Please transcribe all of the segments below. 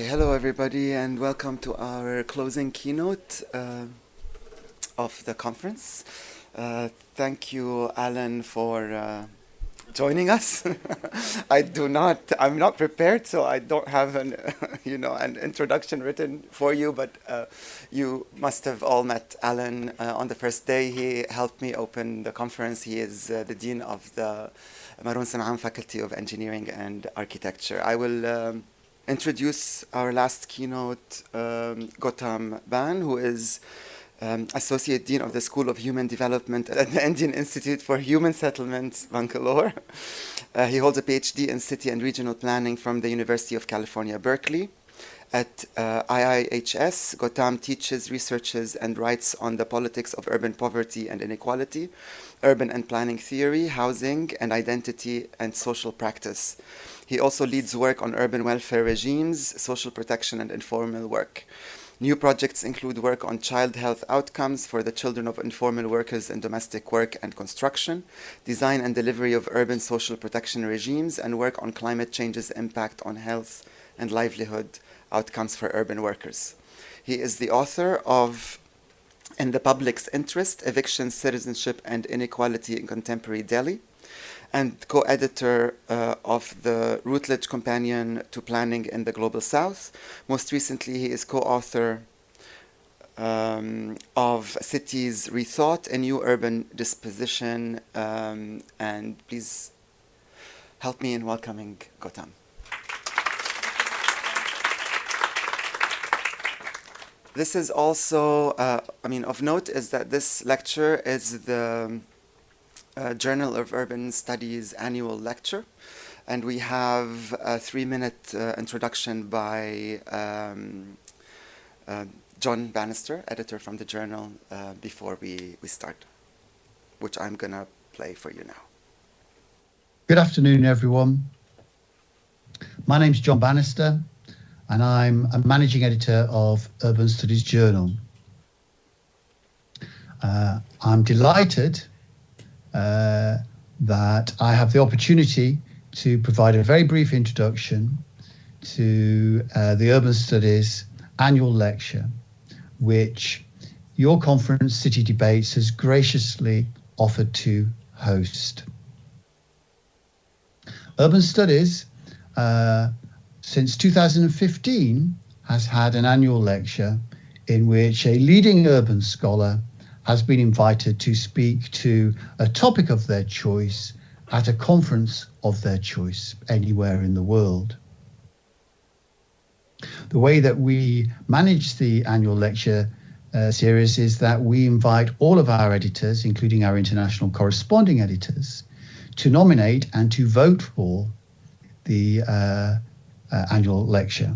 Hello everybody, and welcome to our closing keynote of the conference. Thank you, Alan, for joining us. I'm not prepared, so I don't have an introduction written for you, but you must have all met Alan on the first day. He helped me open the conference. He is the Dean of the Maroon Sam'an Faculty of Engineering and Architecture. I will introduce our last keynote, Gautam Bhan, who is Associate Dean of the School of Human Development at the Indian Institute for Human Settlements, Bangalore. He holds a PhD in City and Regional Planning from the University of California, Berkeley. At IIHS, Gautam teaches, researches, and writes on the politics of urban poverty and inequality, urban and planning theory, housing and identity, and social practice. He also leads work on urban welfare regimes, social protection, and informal work. New projects include work on child health outcomes for the children of informal workers in domestic work and construction, design and delivery of urban social protection regimes, and work on climate change's impact on health and livelihood outcomes for urban workers. He is the author of In the Public's Interest, Eviction, Citizenship, and Inequality in Contemporary Delhi, and co-editor of the Routledge Companion to Planning in the Global South. Most recently, he is co-author of Cities Rethought, A New Urban Disposition, and please help me in welcoming Gautam. This is also, of note is that this lecture is the Journal of Urban Studies annual lecture, and we have a 3-minute introduction by John Bannister, editor from the journal, before we start, which I'm gonna play for you now. Good afternoon, everyone. My name's John Bannister, and I'm a managing editor of Urban Studies Journal. I'm delighted that I have the opportunity to provide a very brief introduction to the Urban Studies annual lecture, which your conference, City Debates, has graciously offered to host. Urban Studies, since 2015, has had an annual lecture in which a leading urban scholar has been invited to speak to a topic of their choice at a conference of their choice anywhere in the world. The way that we manage the annual lecture series is that we invite all of our editors, including our international corresponding editors, to nominate and to vote for the annual lecture.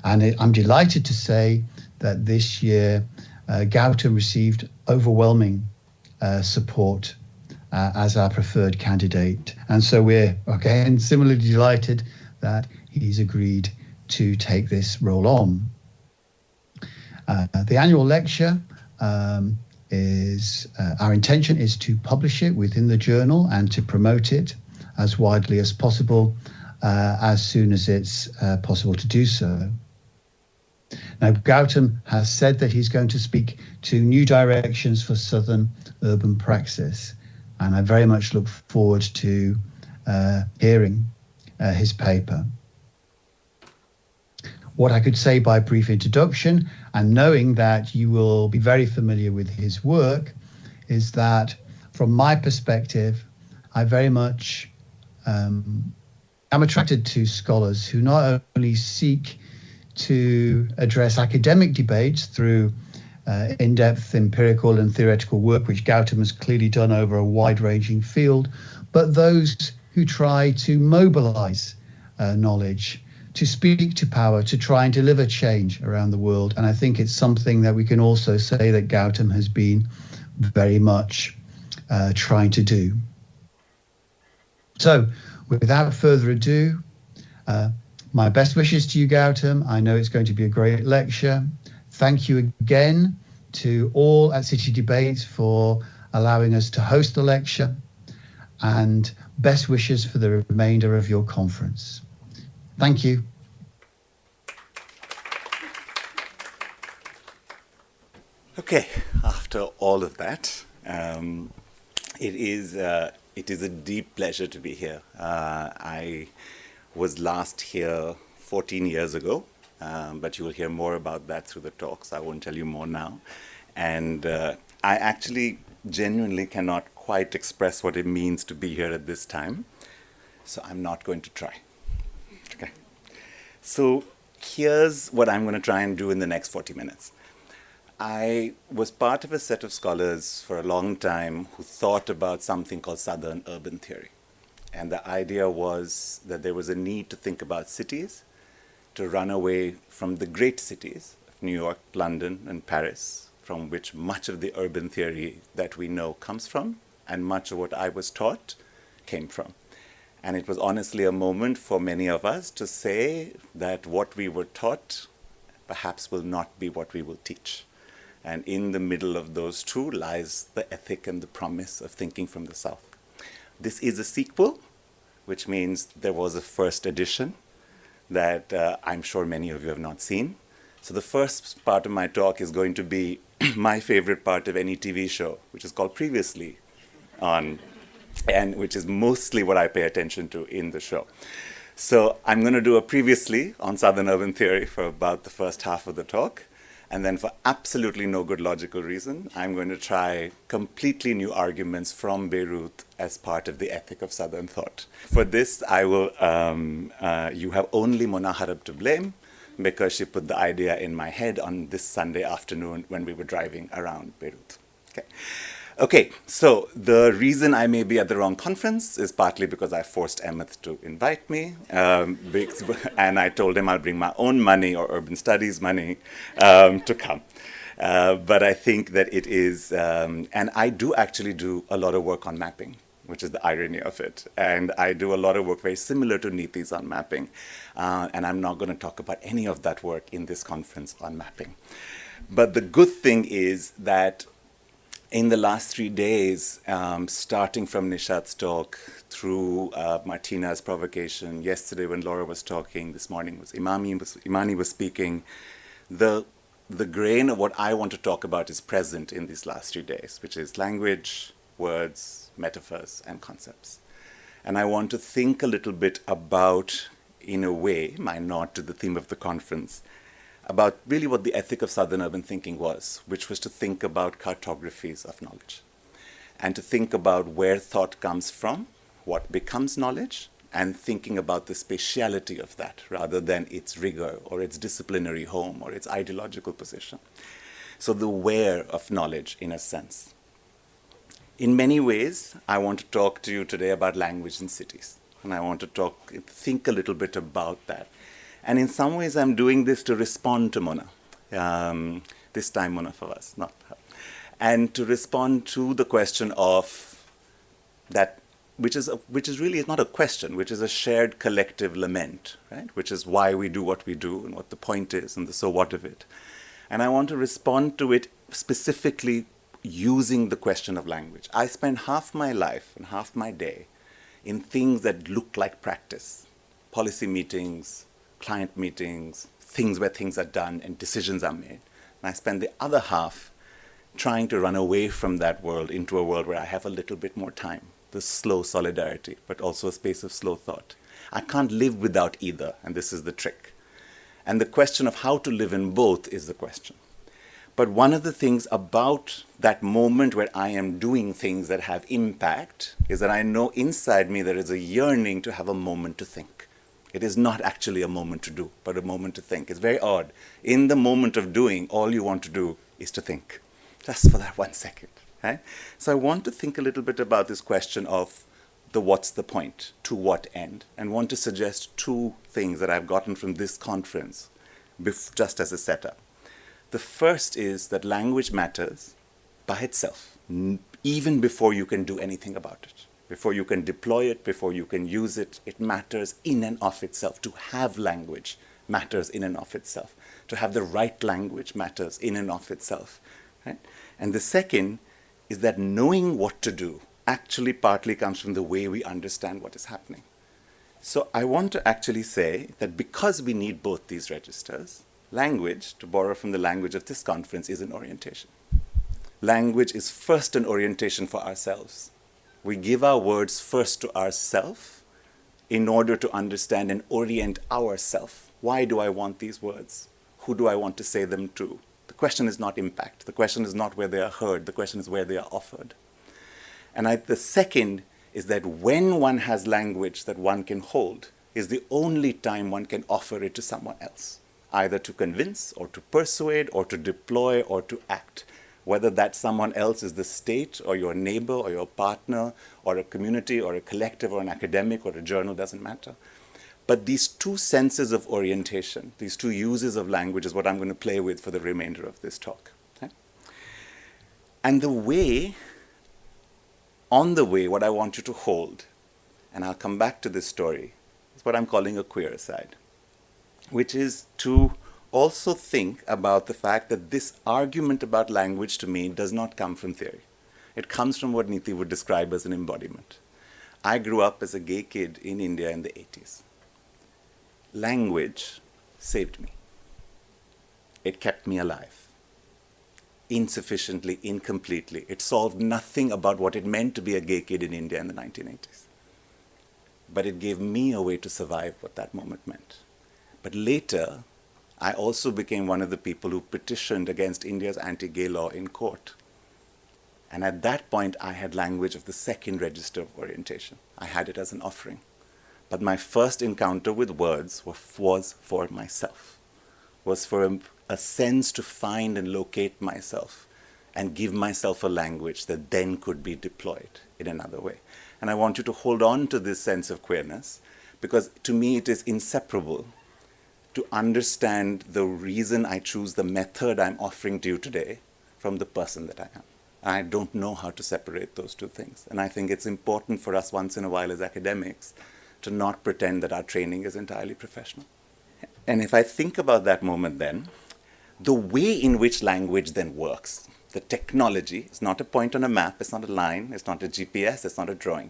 And I'm delighted to say that this year Gautam received overwhelming support as our preferred candidate. And so we're, again, similarly delighted that he's agreed to take this role on. The annual lecture our intention is to publish it within the journal and to promote it as widely as possible as soon as it's possible to do so. Now, Gautam has said that he's going to speak to new directions for Southern urban praxis, and I very much look forward to hearing his paper. What I could say by brief introduction, and knowing that you will be very familiar with his work, is that from my perspective, I very much am attracted to scholars who not only seek to address academic debates through in-depth empirical and theoretical work, which Gautam has clearly done over a wide-ranging field, but those who try to mobilize knowledge, to speak to power, to try and deliver change around the world. And I think it's something that we can also say that Gautam has been very much trying to do. So, without further ado, my best wishes to you, Gautam. I know it's going to be a great lecture. Thank you again to all at City Debates for allowing us to host the lecture, and best wishes for the remainder of your conference. Thank you. Okay, after all of that, it is a deep pleasure to be here. I was last here 14 years ago, but you will hear more about that through the talks. I won't tell you more now. And I actually genuinely cannot quite express what it means to be here at this time, so I'm not going to try. Okay. So here's what I'm going to try and do in the next 40 minutes. I was part of a set of scholars for a long time who thought about something called Southern urban theory. And the idea was that there was a need to think about cities, to run away from the great cities of New York, London, and Paris, from which much of the urban theory that we know comes from, and much of what I was taught came from. And it was honestly a moment for many of us to say that what we were taught perhaps will not be what we will teach. And in the middle of those two lies the ethic and the promise of thinking from the South. This is a sequel, which means there was a first edition that I'm sure many of you have not seen. So the first part of my talk is going to be my favorite part of any TV show, which is called Previously on, and which is mostly what I pay attention to in the show. So I'm going to do a Previously on Southern urban theory for about the first half of the talk. And then for absolutely no good logical reason, I'm going to try completely new arguments from Beirut as part of the ethic of Southern thought. For this, I will, you have only Mona Harab to blame because she put the idea in my head on this Sunday afternoon when we were driving around Beirut. Okay, so the reason I may be at the wrong conference is partly because I forced Emmett to invite me, and I told him I'll bring my own money or urban studies money to come. But I think that it is, and I do actually do a lot of work on mapping, which is the irony of it. And I do a lot of work very similar to Niti's on mapping. And I'm not going to talk about any of that work in this conference on mapping. But the good thing is that in the last 3 days, starting from Nishat's talk through Martina's provocation, yesterday when Laura was talking, this morning was Imani was speaking, the grain of what I want to talk about is present in these last 3 days, which is language, words, metaphors, and concepts. And I want to think a little bit about, in a way, my nod to the theme of the conference, about really what the ethic of Southern urban thinking was, which was to think about cartographies of knowledge and to think about where thought comes from, what becomes knowledge, and thinking about the spatiality of that rather than its rigor or its disciplinary home or its ideological position. So the where of knowledge, in a sense. In many ways, I want to talk to you today about language in cities. And I want to think a little bit about that. And in some ways, I'm doing this to respond to Mona. This time, Mona for us, not her. And to respond to the question of that, which is really not a question, which is a shared collective lament, right? Which is why we do what we do and what the point is and the so what of it. And I want to respond to it specifically using the question of language. I spend half my life and half my day in things that look like practice, policy meetings, client meetings, things where things are done and decisions are made. And I spend the other half trying to run away from that world into a world where I have a little bit more time, the slow solidarity, but also a space of slow thought. I can't live without either, and this is the trick. And the question of how to live in both is the question. But one of the things about that moment where I am doing things that have impact is that I know inside me there is a yearning to have a moment to think. It is not actually a moment to do, but a moment to think. It's very odd. In the moment of doing, all you want to do is to think, just for that 1 second. Right? So I want to think a little bit about this question of the what's the point, to what end, and want to suggest 2 things that I've gotten from this conference, just as a setup. The first is that language matters by itself, even before you can do anything about it. Before you can deploy it, before you can use it, it matters in and of itself. To have language matters in and of itself. To have the right language matters in and of itself. Right? And the second is that knowing what to do actually partly comes from the way we understand what is happening. So I want to actually say that because we need both these registers, language, to borrow from the language of this conference, is an orientation. language is first an orientation for ourselves. We give our words first to ourselves in order to understand and orient ourselves. Why do I want these words? Who do I want to say them to? The question is not impact. The question is not where they are heard. The question is where they are offered. And the second is that when one has language that one can hold, is the only time one can offer it to someone else, either to convince or to persuade or to deploy or to act. Whether that someone else is the state or your neighbor or your partner or a community or a collective or an academic or a journal, doesn't matter. But these two senses of orientation, these two uses of language is what I'm going to play with for the remainder of this talk. Okay? And on the way, what I want you to hold, and I'll come back to this story, is what I'm calling a queer aside, which is to also think about the fact that this argument about language to me does not come from theory. It comes from what Niti would describe as an embodiment. I grew up as a gay kid in India in the 80s. Language saved me. It kept me alive. Insufficiently, incompletely. It solved nothing about what it meant to be a gay kid in India in the 1980s. But it gave me a way to survive what that moment meant. But later, I also became one of the people who petitioned against India's anti-gay law in court. And at that point, I had language of the second register of orientation. I had it as an offering. But my first encounter with words was for myself, was for a sense to find and locate myself and give myself a language that then could be deployed in another way. And I want you to hold on to this sense of queerness, because to me it is inseparable to understand the reason I choose the method I'm offering to you today from the person that I am. I don't know how to separate those two things. And I think it's important for us once in a while as academics to not pretend that our training is entirely professional. And if I think about that moment then, the way in which language then works, the technology, is not a point on a map, it's not a line, it's not a GPS, it's not a drawing.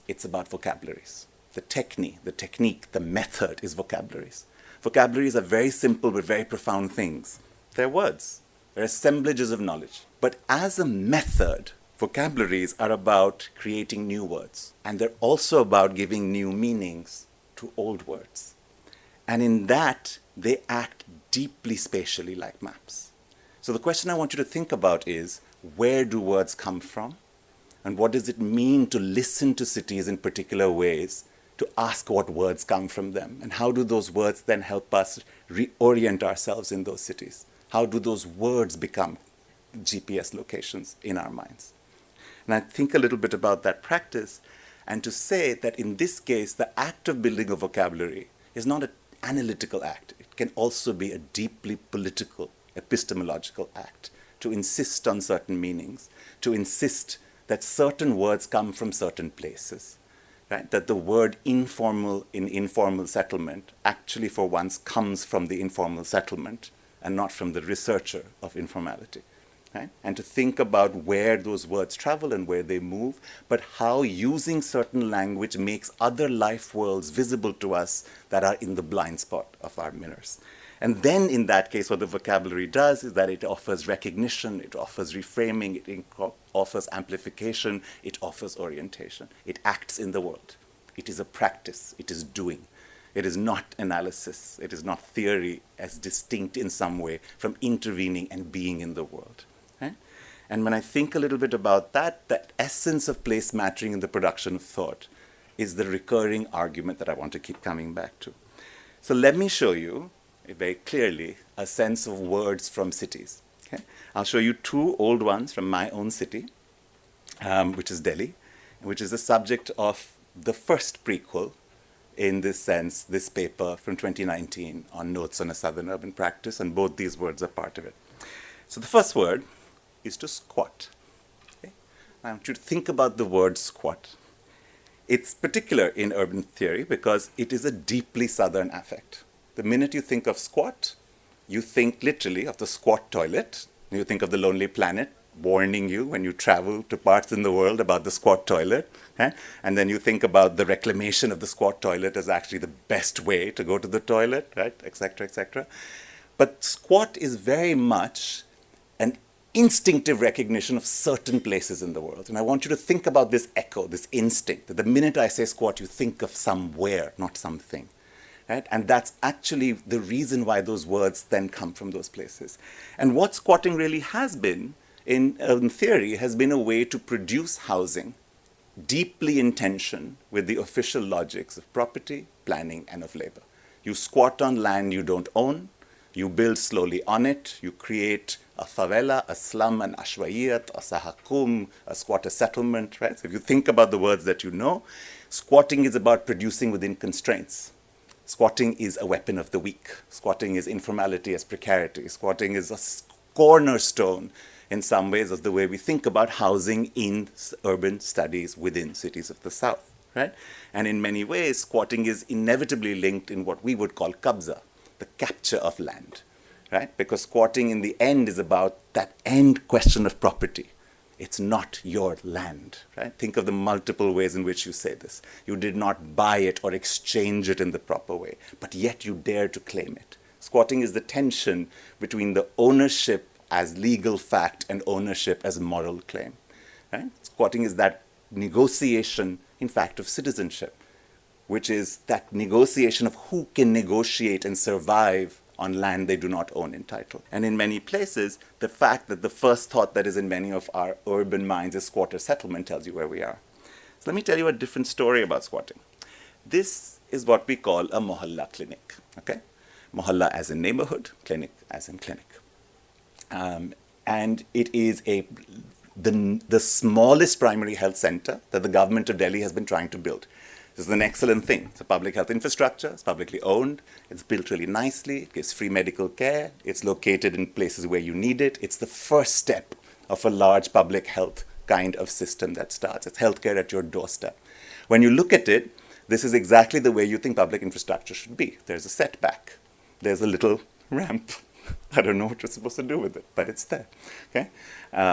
It's about vocabularies. The technique, the method is vocabularies. Vocabularies are very simple but very profound things. They're words. They're assemblages of knowledge. But as a method, vocabularies are about creating new words. And they're also about giving new meanings to old words. And in that, they act deeply spatially like maps. So the question I want you to think about is, where do words come from? And what does it mean to listen to cities in particular ways, to ask what words come from them? And how do those words then help us reorient ourselves in those cities? How do those words become GPS locations in our minds? And I think a little bit about that practice, and to say that in this case, the act of building a vocabulary is not an analytical act. It can also be a deeply political, epistemological act, to insist on certain meanings, to insist that certain words come from certain places, right? That the word informal in informal settlement actually for once comes from the informal settlement and not from the researcher of informality. Right? And to think about where those words travel and where they move, but how using certain language makes other life worlds visible to us that are in the blind spot of our mirrors. And then in that case, what the vocabulary does is that it offers recognition, it offers reframing, it offers amplification, it offers orientation. It acts in the world. It is a practice. It is doing. It is not analysis. It is not theory as distinct in some way from intervening and being in the world. Right? And when I think a little bit about that, that essence of place mattering in the production of thought is the recurring argument that I want to keep coming back to. So let me show you very clearly a sense of words from cities. Okay? I'll show you two old ones from my own city, which is Delhi, which is the subject of the first prequel in this sense, this paper from 2019 on Notes on a Southern Urban Practice, and both these words are part of it. So the first word is to squat. Okay? I want you to think about the word squat. It's particular in urban theory because it is a deeply Southern affect. The minute you think of squat, you think literally of the squat toilet. You think of the Lonely Planet warning you when you travel to parts in the world about the squat toilet. And then you think about the reclamation of the squat toilet as actually the best way to go to the toilet, right? Et cetera, et cetera. But squat is very much an instinctive recognition of certain places in the world. And I want you to think about this echo, this instinct, that the minute I say squat, you think of somewhere, not something. Right? And that's actually the reason why those words then come from those places. And what squatting really has been, in theory, has been a way to produce housing deeply in tension with the official logics of property, planning, and of labor. You squat on land you don't own, you build slowly on it, you create a favela, a slum, an ashwayat, a sahakum, a squatter settlement, right? So if you think about the words that you know, squatting is about producing within constraints. Squatting is a weapon of the weak. Squatting is informality as precarity. Squatting is a cornerstone in some ways of the way we think about housing in urban studies within cities of the South, right? And in many ways, squatting is inevitably linked in what we would call kabza, the capture of land, right? Because squatting in the end is about that end question of property. It's not your land, right? Think of the multiple ways in which you say this. You did not buy it or exchange it in the proper way, but yet you dare to claim it. Squatting is the tension between the ownership as legal fact and ownership as moral claim, right? Squatting is that negotiation, in fact, of citizenship, which is that negotiation of who can negotiate and survive on land they do not own in title. And in many places, the fact that the first thought that is in many of our urban minds is squatter settlement tells you where we are. So let me tell you a different story about squatting. This is what we call a mohalla clinic, okay? Mohalla as in neighborhood, clinic as in clinic. And it is the smallest primary health center that the government of Delhi has been trying to build. This is an excellent thing. It's a public health infrastructure. It's publicly owned. It's built really nicely. It gives free medical care. It's located in places where you need it. It's the first step of a large public health kind of system that starts. It's healthcare at your doorstep. When you look at it, this is exactly the way you think public infrastructure should be. There's a setback. There's a little ramp. I don't know what you're supposed to do with it, but it's there. Okay?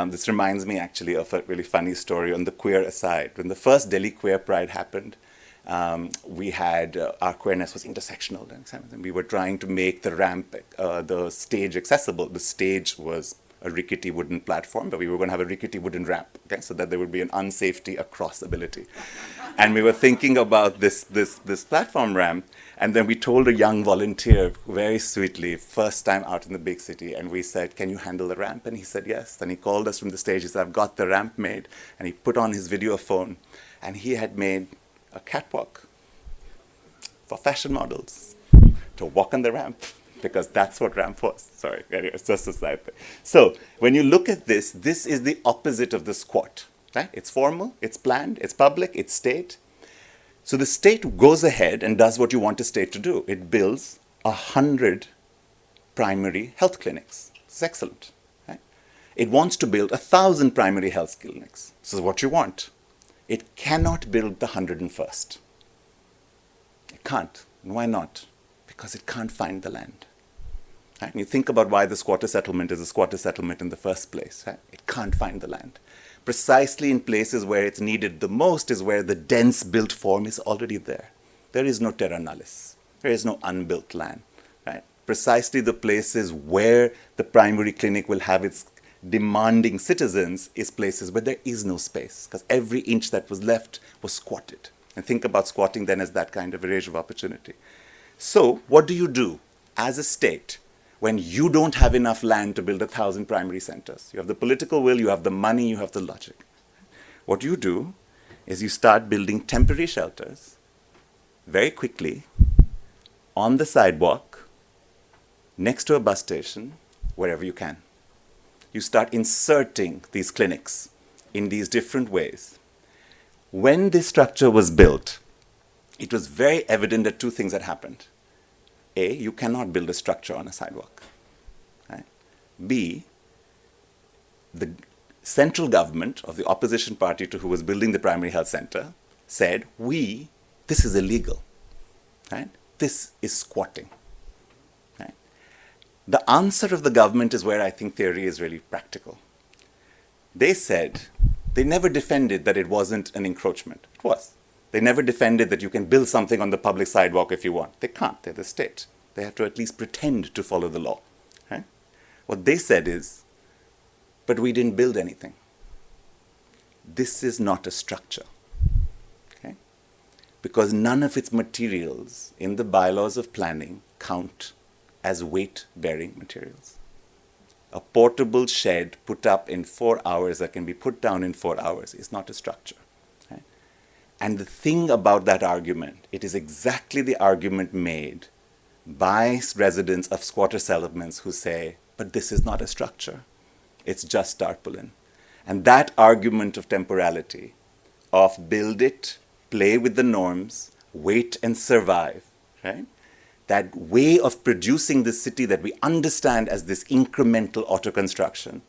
This reminds me actually of a really funny story on the queer aside. When the first Delhi Queer Pride happened, we had our queerness was intersectional, and we were trying to make the ramp, the stage accessible. The stage was a rickety wooden platform, but we were going to have a rickety wooden ramp, okay, so that there would be an unsafety across ability. And we were thinking about this platform ramp, and then we told a young volunteer very sweetly, first time out in the big city, and we said, "Can you handle the ramp?" And he said yes. And he called us from the stage. He said, "I've got the ramp made," and he put on his video phone, and he had made a catwalk for fashion models to walk on the ramp, because that's what ramp was. Sorry, anyway, it's just a side thing. So when you look at this, this is the opposite of the squat. Right? It's formal, it's planned, it's public, it's state. So the state goes ahead and does what you want the state to do. It builds 100 primary health clinics. It's excellent. Right? It wants to build 1,000 primary health clinics. This is what you want. It cannot build the 101st. It can't. And why not? Because it can't find the land. Right? And you think about why the squatter settlement is a squatter settlement in the first place. Right? It can't find the land. Precisely in places where it's needed the most is where the dense built form is already there. There is no terra nullius. There is no unbuilt land. Right? Precisely the places where the primary clinic will have its demanding citizens is places where there is no space, because every inch that was left was squatted. And think about squatting then as that kind of erasure of opportunity. So what do you do as a state when you don't have enough land to build 1,000 primary centers? You have the political will, you have the money, you have the logic. What you do is you start building temporary shelters very quickly on the sidewalk, next to a bus station, wherever you can. You start inserting these clinics in these different ways. When this structure was built, it was very evident that two things had happened. A, you cannot build a structure on a sidewalk. Right? B, the central government of the opposition party to who was building the primary health center said, this is illegal. Right? This is squatting. Right? The answer of the government is where I think theory is really practical. They said, they never defended that it wasn't an encroachment. It was. They never defended that you can build something on the public sidewalk if you want. They can't. They're the state. They have to at least pretend to follow the law. Right? What they said is, but we didn't build anything. This is not a structure, okay? Because none of its materials in the bylaws of planning count as weight-bearing materials. A portable shed put up in 4 hours that can be put down in 4 hours is not a structure. Right? And the thing about that argument, it is exactly the argument made by residents of squatter settlements who say, but this is not a structure, it's just tarpaulin. And that argument of temporality, of build it, play with the norms, wait and survive, right? That way of producing this city that we understand as this incremental auto-construction,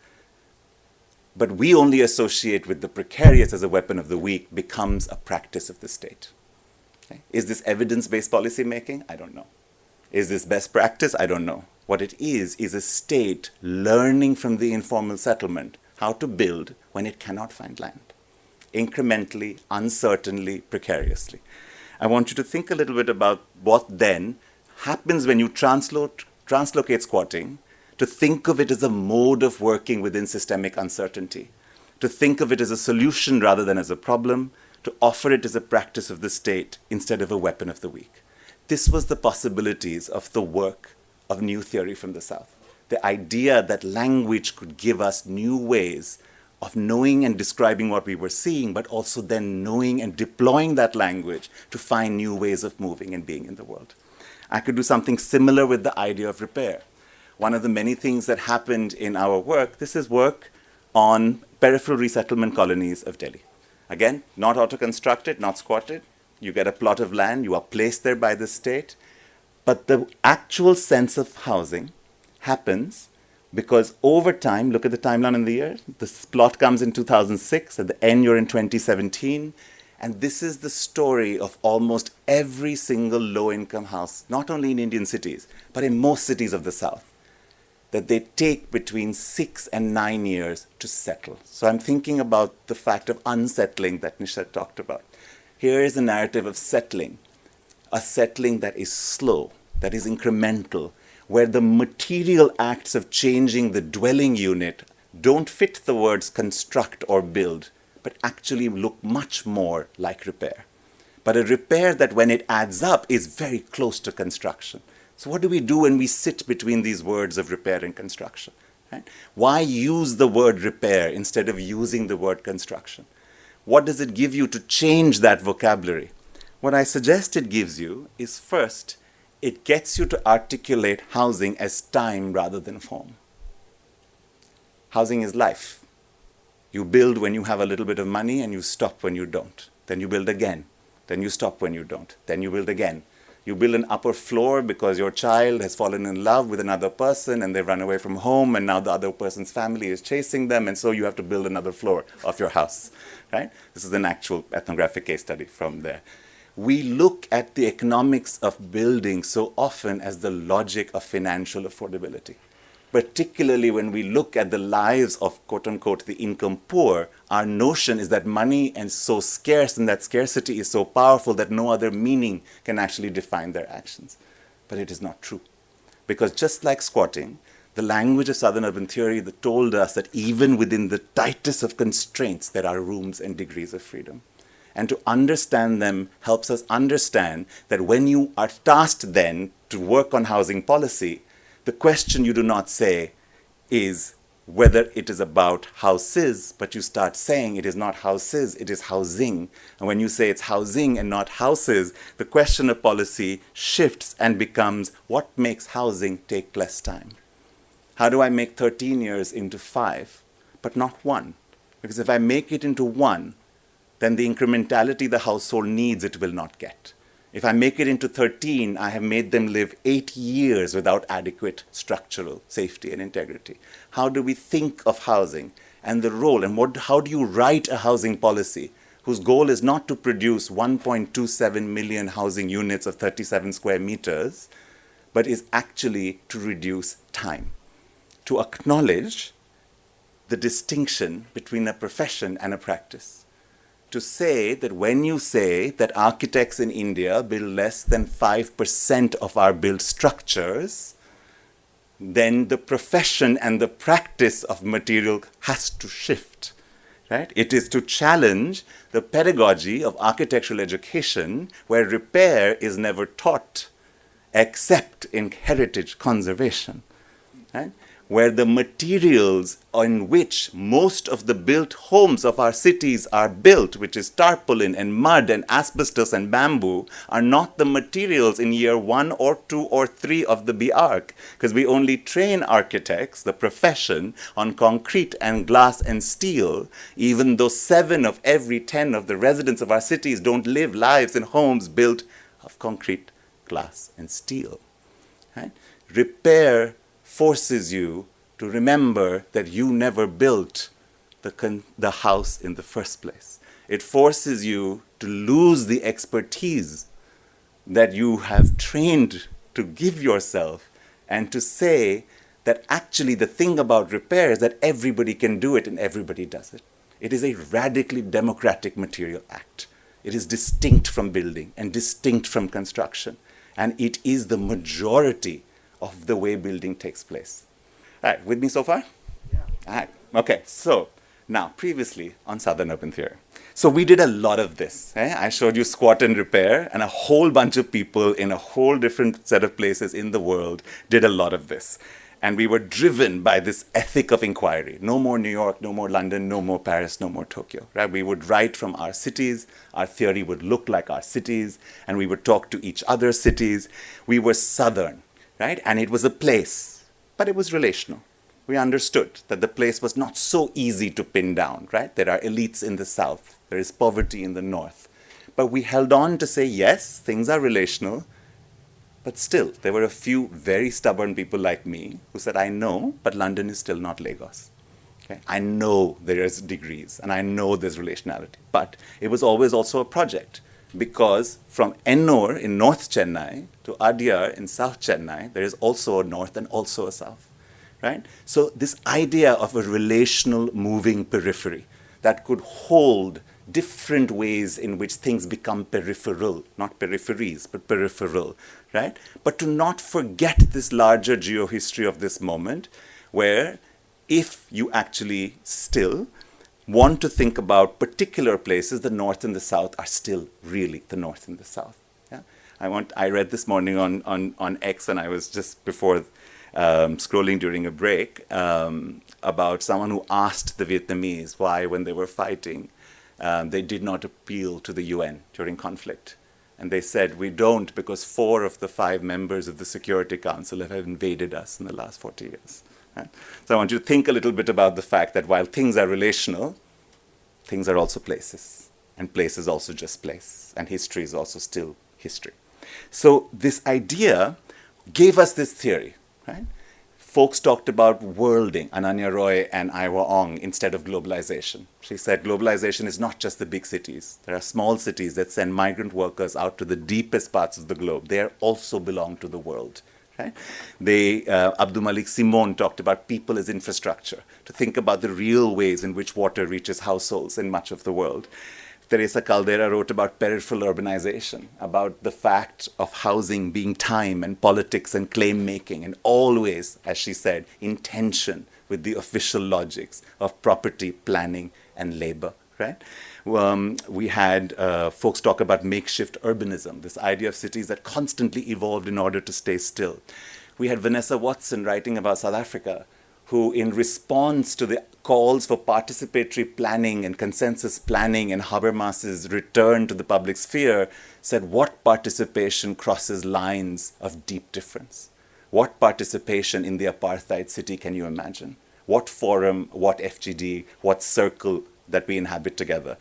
but we only associate with the precarious as a weapon of the weak, becomes a practice of the state. Okay? Is this evidence-based policy making? I don't know. Is this best practice? I don't know. What it is a state learning from the informal settlement how to build when it cannot find land. Incrementally, uncertainly, precariously. I want you to think a little bit about what then happens when you translocate squatting, to think of it as a mode of working within systemic uncertainty, to think of it as a solution rather than as a problem, to offer it as a practice of the state instead of a weapon of the weak. This was the possibilities of the work of new theory from the South. The idea that language could give us new ways of knowing and describing what we were seeing, but also then knowing and deploying that language to find new ways of moving and being in the world. I could do something similar with the idea of repair. One of the many things that happened in our work, this is work on peripheral resettlement colonies of Delhi. Again, not auto-constructed, not squatted. You get a plot of land, you are placed there by the state. But the actual sense of housing happens because over time, look at the timeline in the year, this plot comes in 2006, at the end you're in 2017, and this is the story of almost every single low-income house, not only in Indian cities, but in most cities of the South, that they take between 6 and 9 years to settle. So I'm thinking about the fact of unsettling that Nishat talked about. Here is a narrative of settling, a settling that is slow, that is incremental, where the material acts of changing the dwelling unit don't fit the words construct or build, but actually look much more like repair. But a repair that when it adds up is very close to construction. So what do we do when we sit between these words of repair and construction? Right? Why use the word repair instead of using the word construction? What does it give you to change that vocabulary? What I suggest it gives you is, first, it gets you to articulate housing as time rather than form. Housing is life. You build when you have a little bit of money and you stop when you don't. Then you build again. Then you stop when you don't. Then you build again. You build an upper floor because your child has fallen in love with another person and they've run away from home and now the other person's family is chasing them and so you have to build another floor of your house. Right? This is an actual ethnographic case study from there. We look at the economics of building so often as the logic of financial affordability. Particularly when we look at the lives of, quote-unquote, the income poor, our notion is that money is so scarce and that scarcity is so powerful that no other meaning can actually define their actions. But it is not true. Because just like squatting, the language of Southern urban theory that told us that even within the tightest of constraints, there are rooms and degrees of freedom. And to understand them helps us understand that when you are tasked then to work on housing policy, the question you do not say is whether it is about houses, but you start saying it is not houses, it is housing. And when you say it's housing and not houses, the question of policy shifts and becomes what makes housing take less time? How do I make 13 years into 5, but not 1? Because if I make it into 1, then the incrementality the household needs it will not get. If I make it into 13, I have made them live 8 years without adequate structural safety and integrity. How do we think of housing and the role, and how do you write a housing policy whose goal is not to produce 1.27 million housing units of 37 square meters, but is actually to reduce time, to acknowledge the distinction between a profession and a practice. To say that when you say that architects in India build less than 5% of our built structures, then the profession and the practice of material has to shift. Right? It is to challenge the pedagogy of architectural education where repair is never taught except in heritage conservation. Right? Where the materials on which most of the built homes of our cities are built, which is tarpaulin and mud and asbestos and bamboo, are not the materials in year 1 or 2 or 3 of the BARC, because we only train architects, the profession, on concrete and glass and steel, even though 7 of every 10 of the residents of our cities don't live lives in homes built of concrete, glass, and steel. Right? Repair forces you to remember that you never built the house in the first place. It forces you to lose the expertise that you have trained to give yourself and to say that actually the thing about repair is that everybody can do it and everybody does it. It is a radically democratic material act. It is distinct from building and distinct from construction. And it is the majority of the way building takes place. All right, with me so far? Yeah. All right, okay, so now previously on Southern Urban Theory. So we did a lot of this. I showed you squat and repair, and a whole bunch of people in a whole different set of places in the world did a lot of this. And we were driven by this ethic of inquiry. No more New York, no more London, no more Paris, no more Tokyo. Right? We would write from our cities. Our theory would look like our cities, and we would talk to each other's cities. We were Southern. Right? And it was a place, but it was relational. We understood that the place was not so easy to pin down, right? There are elites in the South. There is poverty in the North. But we held on to say, yes, things are relational, but still, there were a few very stubborn people like me who said, I know, but London is still not Lagos. Okay? I know there is degrees, and I know there's relationality. But it was always also a project. Because from Ennore in North Chennai to Adyar in South Chennai, there is also a North and also a South, right? So this idea of a relational moving periphery that could hold different ways in which things become peripheral, not peripheries, but peripheral, right? But to not forget this larger geohistory of this moment where if you actually still want to think about particular places, the North and the South are still really the North and the South. Yeah? I read this morning on X, and I was just before scrolling during a break about someone who asked the Vietnamese why, when they were fighting, they did not appeal to the UN during conflict. And they said, we don't because 4 of the 5 members of the Security Council have invaded us in the last 40 years. So I want you to think a little bit about the fact that while things are relational, things are also places. And place is also just place. And history is also still history. So this idea gave us this theory. Right? Folks talked about worlding, Ananya Roy and Iwa Ong, instead of globalization. She said globalization is not just the big cities. There are small cities that send migrant workers out to the deepest parts of the globe. They also belong to the world. Right? Abdul Malik Simon talked about people as infrastructure, to think about the real ways in which water reaches households in much of the world. Teresa Caldera wrote about peripheral urbanization, about the fact of housing being time and politics and claim making, and always, as she said, in tension with the official logics of property, planning, and labor. Right? We had folks talk about makeshift urbanism, this idea of cities that constantly evolved in order to stay still. We had Vanessa Watson writing about South Africa, who in response to the calls for participatory planning and consensus planning and Habermas's return to the public sphere, said what participation crosses lines of deep difference? What participation in the apartheid city can you imagine? What forum, what FGD, what circle that we inhabit together?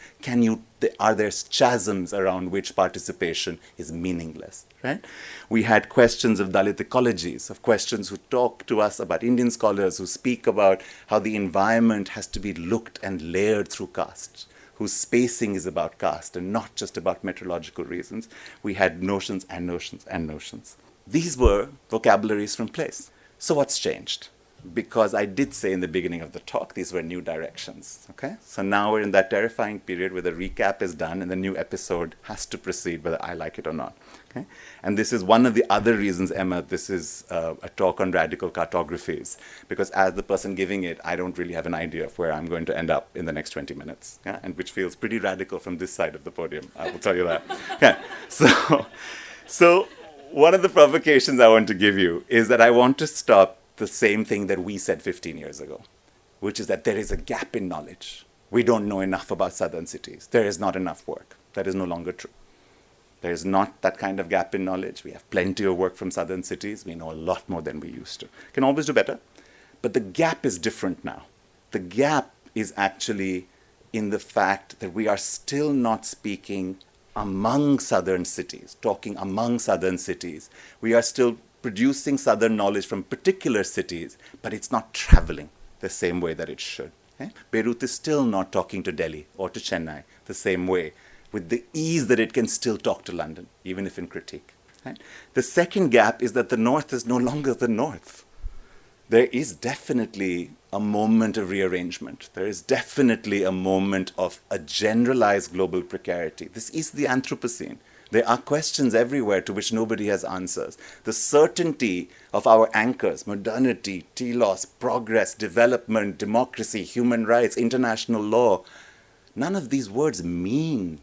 Are there chasms around which participation is meaningless, right? We had questions of Dalit ecologies, of questions who talk to us about Indian scholars who speak about how the environment has to be looked and layered through caste, whose spacing is about caste and not just about meteorological reasons. We had notions and notions and notions. These were vocabularies from place. So what's changed? because I did say in the beginning of the talk, these were new directions. Okay? So now we're in that terrifying period where the recap is done and the new episode has to proceed whether I like it or not. Okay? And this is one of the other reasons, Emma, this is a talk on radical cartographies, because as the person giving it, I don't really have an idea of where I'm going to end up in the next 20 minutes, yeah? And which feels pretty radical from this side of the podium, I will tell you that. Okay. So one of the provocations I want to give you is that I want to stop the same thing that we said 15 years ago, which is that there is a gap in knowledge. We don't know enough about southern cities. There is not enough work. That is no longer true. There is not that kind of gap in knowledge. We have plenty of work from southern cities. We know a lot more than we used to. Can always do better. But the gap is different now. The gap is actually in the fact that we are still not speaking among southern cities, talking among southern cities. We are still producing southern knowledge from particular cities, but it's not traveling the same way that it should. Okay? Beirut is still not talking to Delhi or to Chennai the same way, with the ease that it can still talk to London, even if in critique. Right? The second gap is that the North is no longer the North. There is definitely a moment of rearrangement. There is definitely a moment of a generalized global precarity. This is the Anthropocene. There are questions everywhere to which nobody has answers. The certainty of our anchors, modernity, telos, progress, development, democracy, human rights, international law, none of these words mean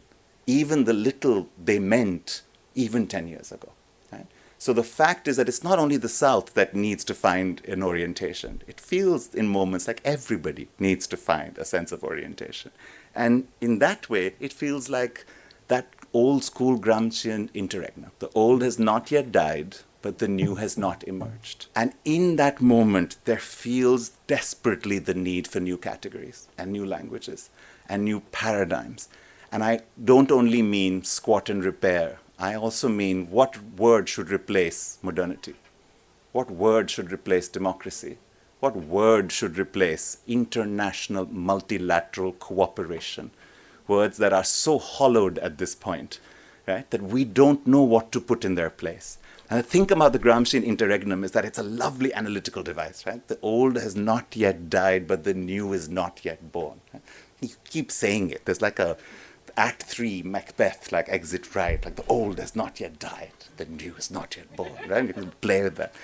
even the little they meant even 10 years ago. Right? So the fact is that it's not only the South that needs to find an orientation. It feels in moments like everybody needs to find a sense of orientation. And in that way, it feels like that old school Gramscian interregnum. The old has not yet died, but the new has not emerged. And in that moment, there feels desperately the need for new categories and new languages and new paradigms. And I don't only mean squat and repair. I also mean what word should replace modernity? What word should replace democracy? What word should replace international multilateral cooperation? Words that are so hollowed at this point, right, that we don't know what to put in their place. And the thing about the Gramscian interregnum is that it's a lovely analytical device, right? The old has not yet died, but the new is not yet born. Right? You keep saying it. There's like a Act 3, Macbeth, like exit right, like the old has not yet died, the new is not yet born, right? You can play with that.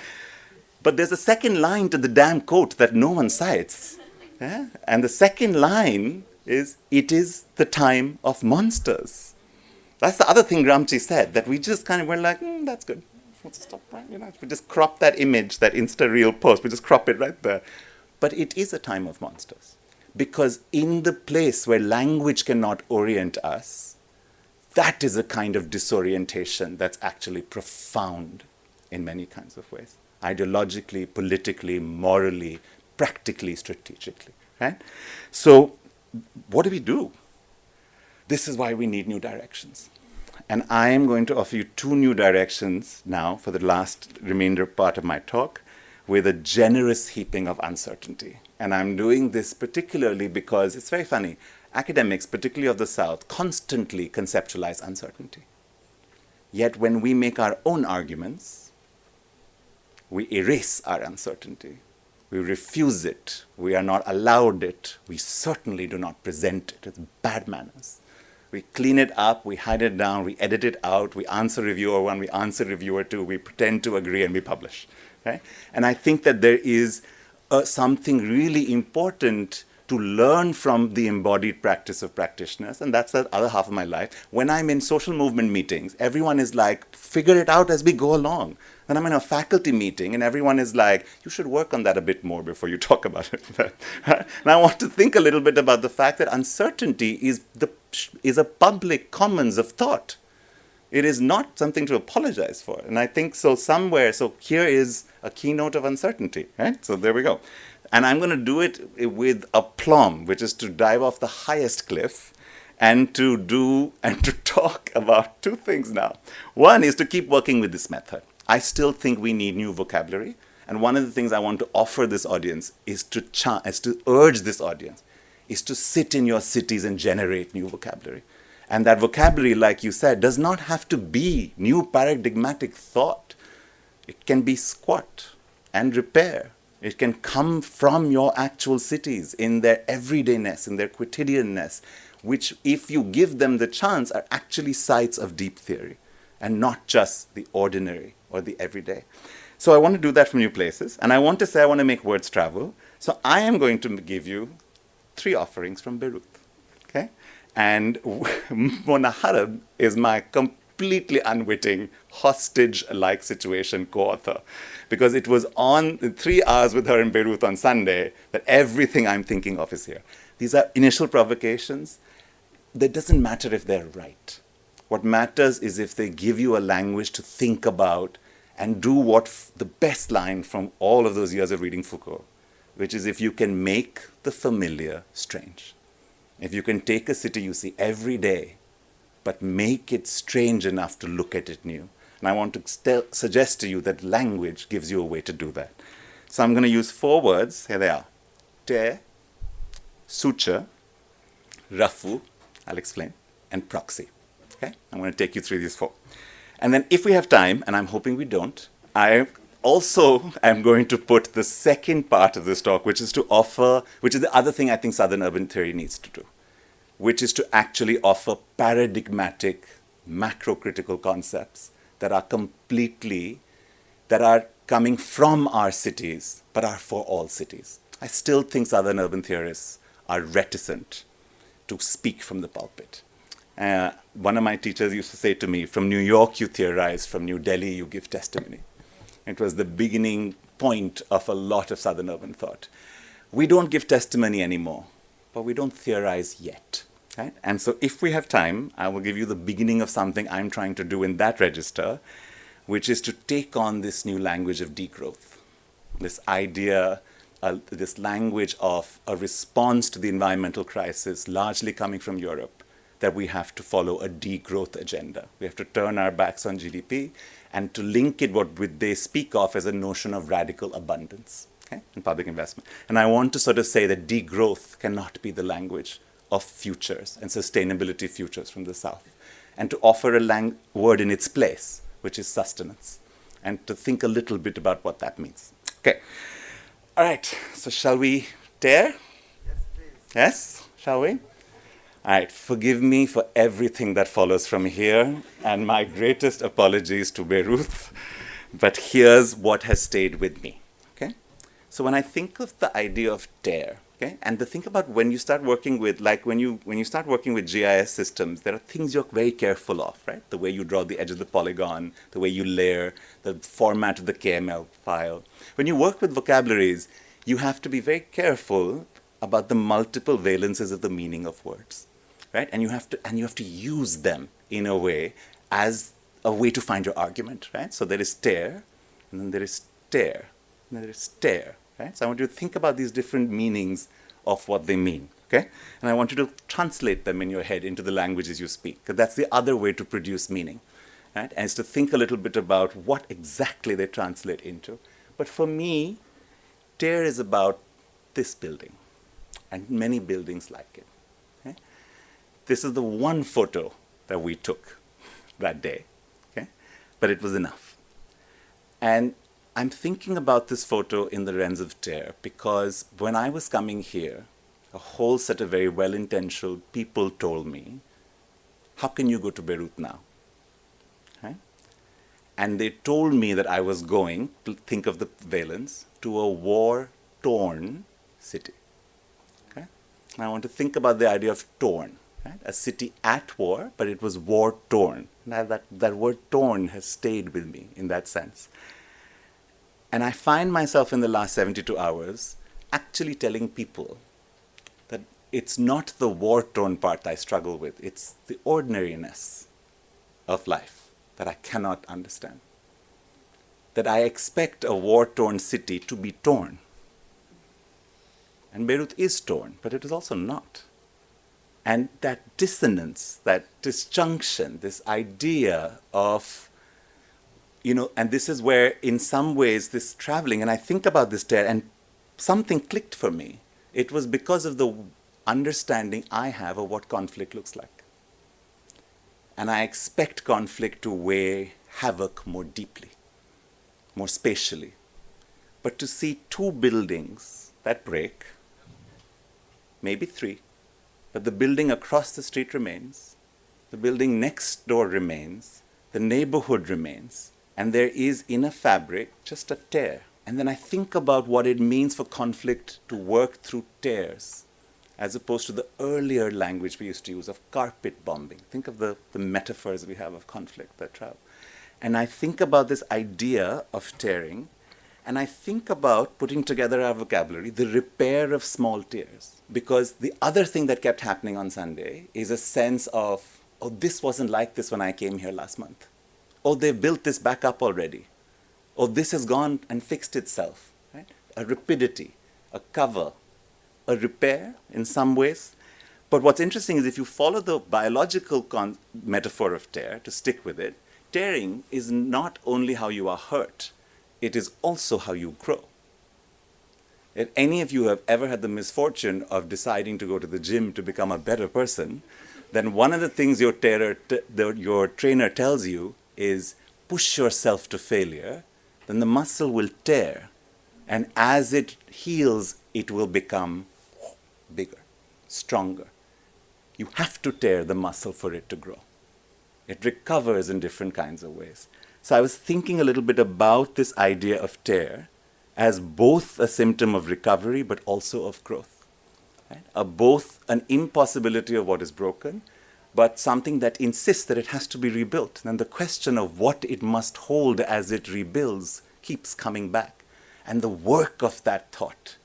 But there's a second line to the damn quote that no one cites. Yeah? And the second line is, it is the time of monsters. That's the other thing Gramsci said, that we just kind of were like, that's good. Let's stop, right? You know, we just crop that image, that Insta-reel post, we just crop it right there. But it is a time of monsters. Because in the place where language cannot orient us, that is a kind of disorientation that's actually profound in many kinds of ways. Ideologically, politically, morally, practically, strategically, right? So what do? This is why we need new directions. And I am going to offer you two new directions now for the last remainder part of my talk, with a generous heaping of uncertainty. And I'm doing this particularly because it's very funny. Academics, particularly of the South, constantly conceptualize uncertainty. Yet when we make our own arguments, we erase our uncertainty. We refuse it. We are not allowed it. We certainly do not present it. It's bad manners. We clean it up, we hide it down, we edit it out, we answer reviewer 1, we answer reviewer 2, we pretend to agree, and we publish. Okay? And I think that there is something really important to learn from the embodied practice of practitioners, and that's the other half of my life. When I'm in social movement meetings, everyone is like, figure it out as we go along. When I'm in a faculty meeting and everyone is like, you should work on that a bit more before you talk about it. And I want to think a little bit about the fact that uncertainty is a public commons of thought. It is not something to apologize for. And I think so here is a keynote of uncertainty, right? So there we go. And I'm going to do it with aplomb, which is to dive off the highest cliff and to talk about two things now. One is to keep working with this method. I still think we need new vocabulary. And one of the things I want to offer this audience is to urge this audience, is to sit in your cities and generate new vocabulary. And that vocabulary, like you said, does not have to be new paradigmatic thought. It can be squat and repair It can come from your actual cities in their everydayness, in their quotidianness, which, if you give them the chance, are actually sites of deep theory and not just the ordinary or the everyday. So I want to do that from new places. And I want to say I want to make words travel. So I am going to give you 3 offerings from Beirut. Okay? And Mona Harab is my completely unwitting, hostage-like situation co-author. Because it was on 3 hours with her in Beirut on Sunday that everything I'm thinking of is here. These are initial provocations. It doesn't matter if they're right. What matters is if they give you a language to think about and do what the best line from all of those years of reading Foucault, which is if you can make the familiar strange. If you can take a city you see every day, but make it strange enough to look at it new. And I want to suggest to you that language gives you a way to do that. So I'm going to use 4 words. Here they are. Te, suture, rafu, I'll explain, and proxy. Okay? I'm going to take you through these 4. And then if we have time, and I'm hoping we don't, I also am going to put the second part of this talk, which is to offer, which is the other thing I think Southern urban theory needs to do, which is to actually offer paradigmatic, macro-critical concepts that are coming from our cities, but are for all cities. I still think Southern urban theorists are reticent to speak from the pulpit. One of my teachers used to say to me, from New York you theorize, from New Delhi you give testimony. It was the beginning point of a lot of Southern urban thought. We don't give testimony anymore, but we don't theorize yet. Right? And so if we have time, I will give you the beginning of something I'm trying to do in that register, which is to take on this new language of degrowth, this idea, this language of a response to the environmental crisis, largely coming from Europe, that we have to follow a degrowth agenda. We have to turn our backs on GDP and to link it what they speak of as a notion of radical abundance, okay, in public investment. And I want to sort of say that degrowth cannot be the language of futures and sustainability futures from the South, and to offer a word in its place, which is sustenance, and to think a little bit about what that means. Okay. All right. So shall we dare? Yes, please. Yes? Shall we? All right, forgive me for everything that follows from here, and my greatest apologies to Beirut, but here's what has stayed with me, okay? So when I think of the idea of dare, okay, and to think about when you start working with, like when you start working with GIS systems, there are things you're very careful of, right? The way you draw the edge of the polygon, the way you layer, the format of the KML file. When you work with vocabularies, you have to be very careful about the multiple valences of the meaning of words. Right? And you have to use them in a way as a way to find your argument, right? So there is tear, and then there is tear, and then there is tear, right? So I want you to think about these different meanings of what they mean, okay? And I want you to translate them in your head into the languages you speak, because that's the other way to produce meaning, right? And it's to think a little bit about what exactly they translate into. But for me, tear is about this building, and many buildings like it. This is the one photo that we took that day, okay? But it was enough. And I'm thinking about this photo in the lens of tear because when I was coming here, a whole set of very well-intentioned people told me, how can you go to Beirut now? Okay? And they told me that I was going, think of the valence, to a war-torn city. Okay? And I want to think about the idea of torn. Right? A city at war, but it was war-torn. Now that word torn has stayed with me in that sense. And I find myself in the last 72 hours actually telling people that it's not the war-torn part I struggle with, it's the ordinariness of life that I cannot understand. That I expect a war-torn city to be torn. And Beirut is torn, but it is also not. And that dissonance, that disjunction, this idea of, and this is where in some ways this traveling, and I think about this there, and something clicked for me. It was because of the understanding I have of what conflict looks like. And I expect conflict to weigh havoc more deeply, more spatially, but to see two buildings that break, maybe three, but the building across the street remains, the building next door remains, the neighborhood remains, and there is in a fabric just a tear. And then I think about what it means for conflict to work through tears, as opposed to the earlier language we used to use of carpet bombing. Think of the metaphors we have of conflict that travel. And I think about this idea of tearing, and I think about putting together our vocabulary, the repair of small tears. Because the other thing that kept happening on Sunday is a sense of, oh, this wasn't like this when I came here last month. Oh, they've built this back up already. Oh, this has gone and fixed itself. Right? A rapidity, a cover, a repair in some ways. But what's interesting is if you follow the biological metaphor of tear, to stick with it, tearing is not only how you are hurt, it is also how you grow. If any of you have ever had the misfortune of deciding to go to the gym to become a better person, then one of the things your trainer tells you is push yourself to failure, then the muscle will tear. And as it heals, it will become bigger, stronger. You have to tear the muscle for it to grow. It recovers in different kinds of ways. So I was thinking a little bit about this idea of tear as both a symptom of recovery but also of growth. Right? Both an impossibility of what is broken, but something that insists that it has to be rebuilt. And the question of what it must hold as it rebuilds keeps coming back. And the work of that thought,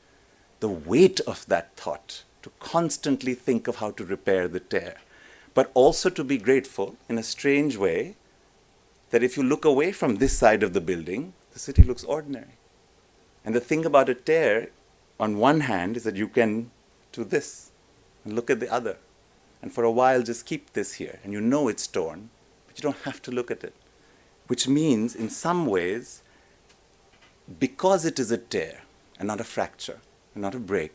the weight of that thought, to constantly think of how to repair the tear, but also to be grateful in a strange way that if you look away from this side of the building, the city looks ordinary. And the thing about a tear, on one hand, is that you can do this and look at the other. And for a while, just keep this here. And you know it's torn, but you don't have to look at it. Which means, in some ways, because it is a tear and not a fracture and not a break,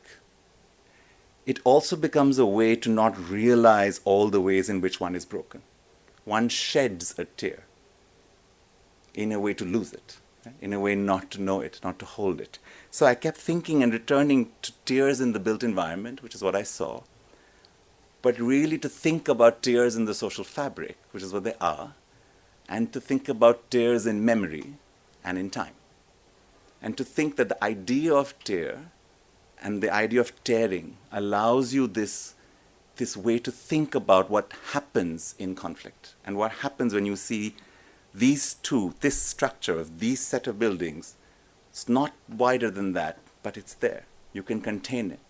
it also becomes a way to not realize all the ways in which one is broken. One sheds a tear in a way to lose it, right? In a way not to know it, not to hold it. So I kept thinking and returning to tears in the built environment, which is what I saw, but really to think about tears in the social fabric, which is what they are, and to think about tears in memory and in time. And to think that the idea of tear and the idea of tearing allows you this way to think about what happens in conflict and what happens when you see these two, this structure of these set of buildings. It's not wider than that, but it's there. You can contain it.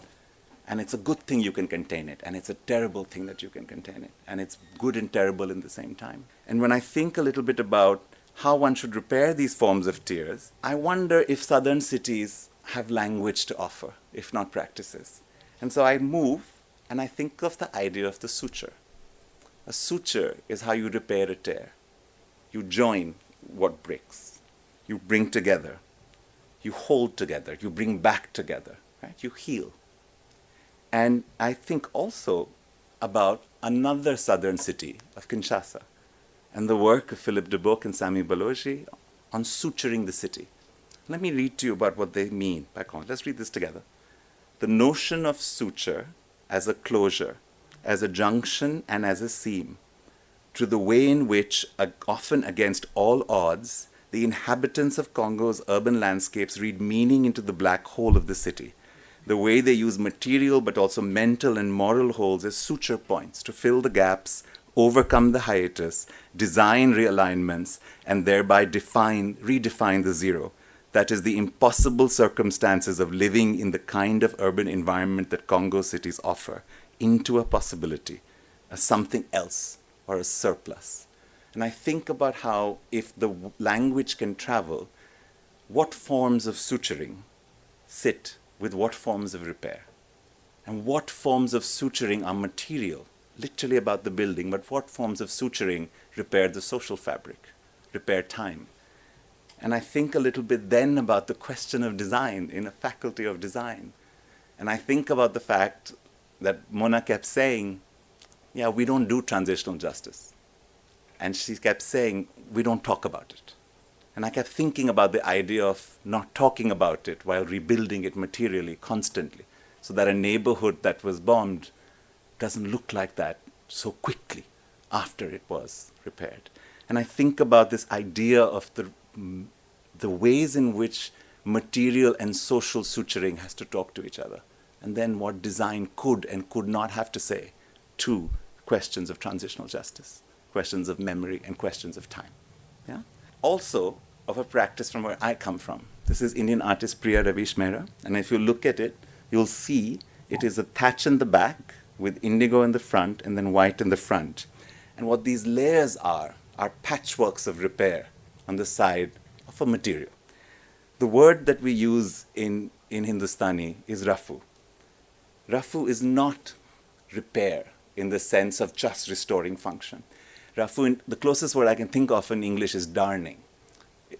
And it's a good thing you can contain it. And it's a terrible thing that you can contain it. And it's good and terrible in the same time. And when I think a little bit about how one should repair these forms of tears, I wonder if southern cities have language to offer, if not practices. And so I move and I think of the idea of the suture. A suture is how you repair a tear. You join what breaks. You bring together. You hold together. You bring back together. Right? You heal. And I think also about another southern city of Kinshasa and the work of Philippe Dubuc and Sami Balogi on suturing the city. Let me read to you about what they mean. Let's read this together. The notion of suture as a closure, as a junction and as a seam, to the way in which, often against all odds, the inhabitants of Congo's urban landscapes read meaning into the black hole of the city. The way they use material but also mental and moral holes as suture points to fill the gaps, overcome the hiatus, design realignments, and thereby redefine the zero. That is, the impossible circumstances of living in the kind of urban environment that Congo cities offer, into a possibility, a something else, or a surplus. And I think about how, if the language can travel, what forms of suturing sit with what forms of repair? And what forms of suturing are material, literally about the building, but what forms of suturing repair the social fabric, repair time? And I think a little bit then about the question of design in a faculty of design. And I think about the fact that Mona kept saying, yeah, we don't do transitional justice. And she kept saying, we don't talk about it. And I kept thinking about the idea of not talking about it while rebuilding it materially, constantly, so that a neighborhood that was bombed doesn't look like that so quickly after it was repaired. And I think about this idea of the ways in which material and social suturing has to talk to each other, and then what design could and could not have to say to questions of transitional justice, questions of memory, and questions of time. Yeah? Also, of a practice from where I come from. This is Indian artist Priya Ravish Mehra, and if you look at it, you'll see it is a thatch in the back with indigo in the front and then white in the front. And what these layers are patchworks of repair on the side of a material. The word that we use in Hindustani is rafu. Rafu is not repair in the sense of just restoring function. Rafu, the closest word I can think of in English is darning.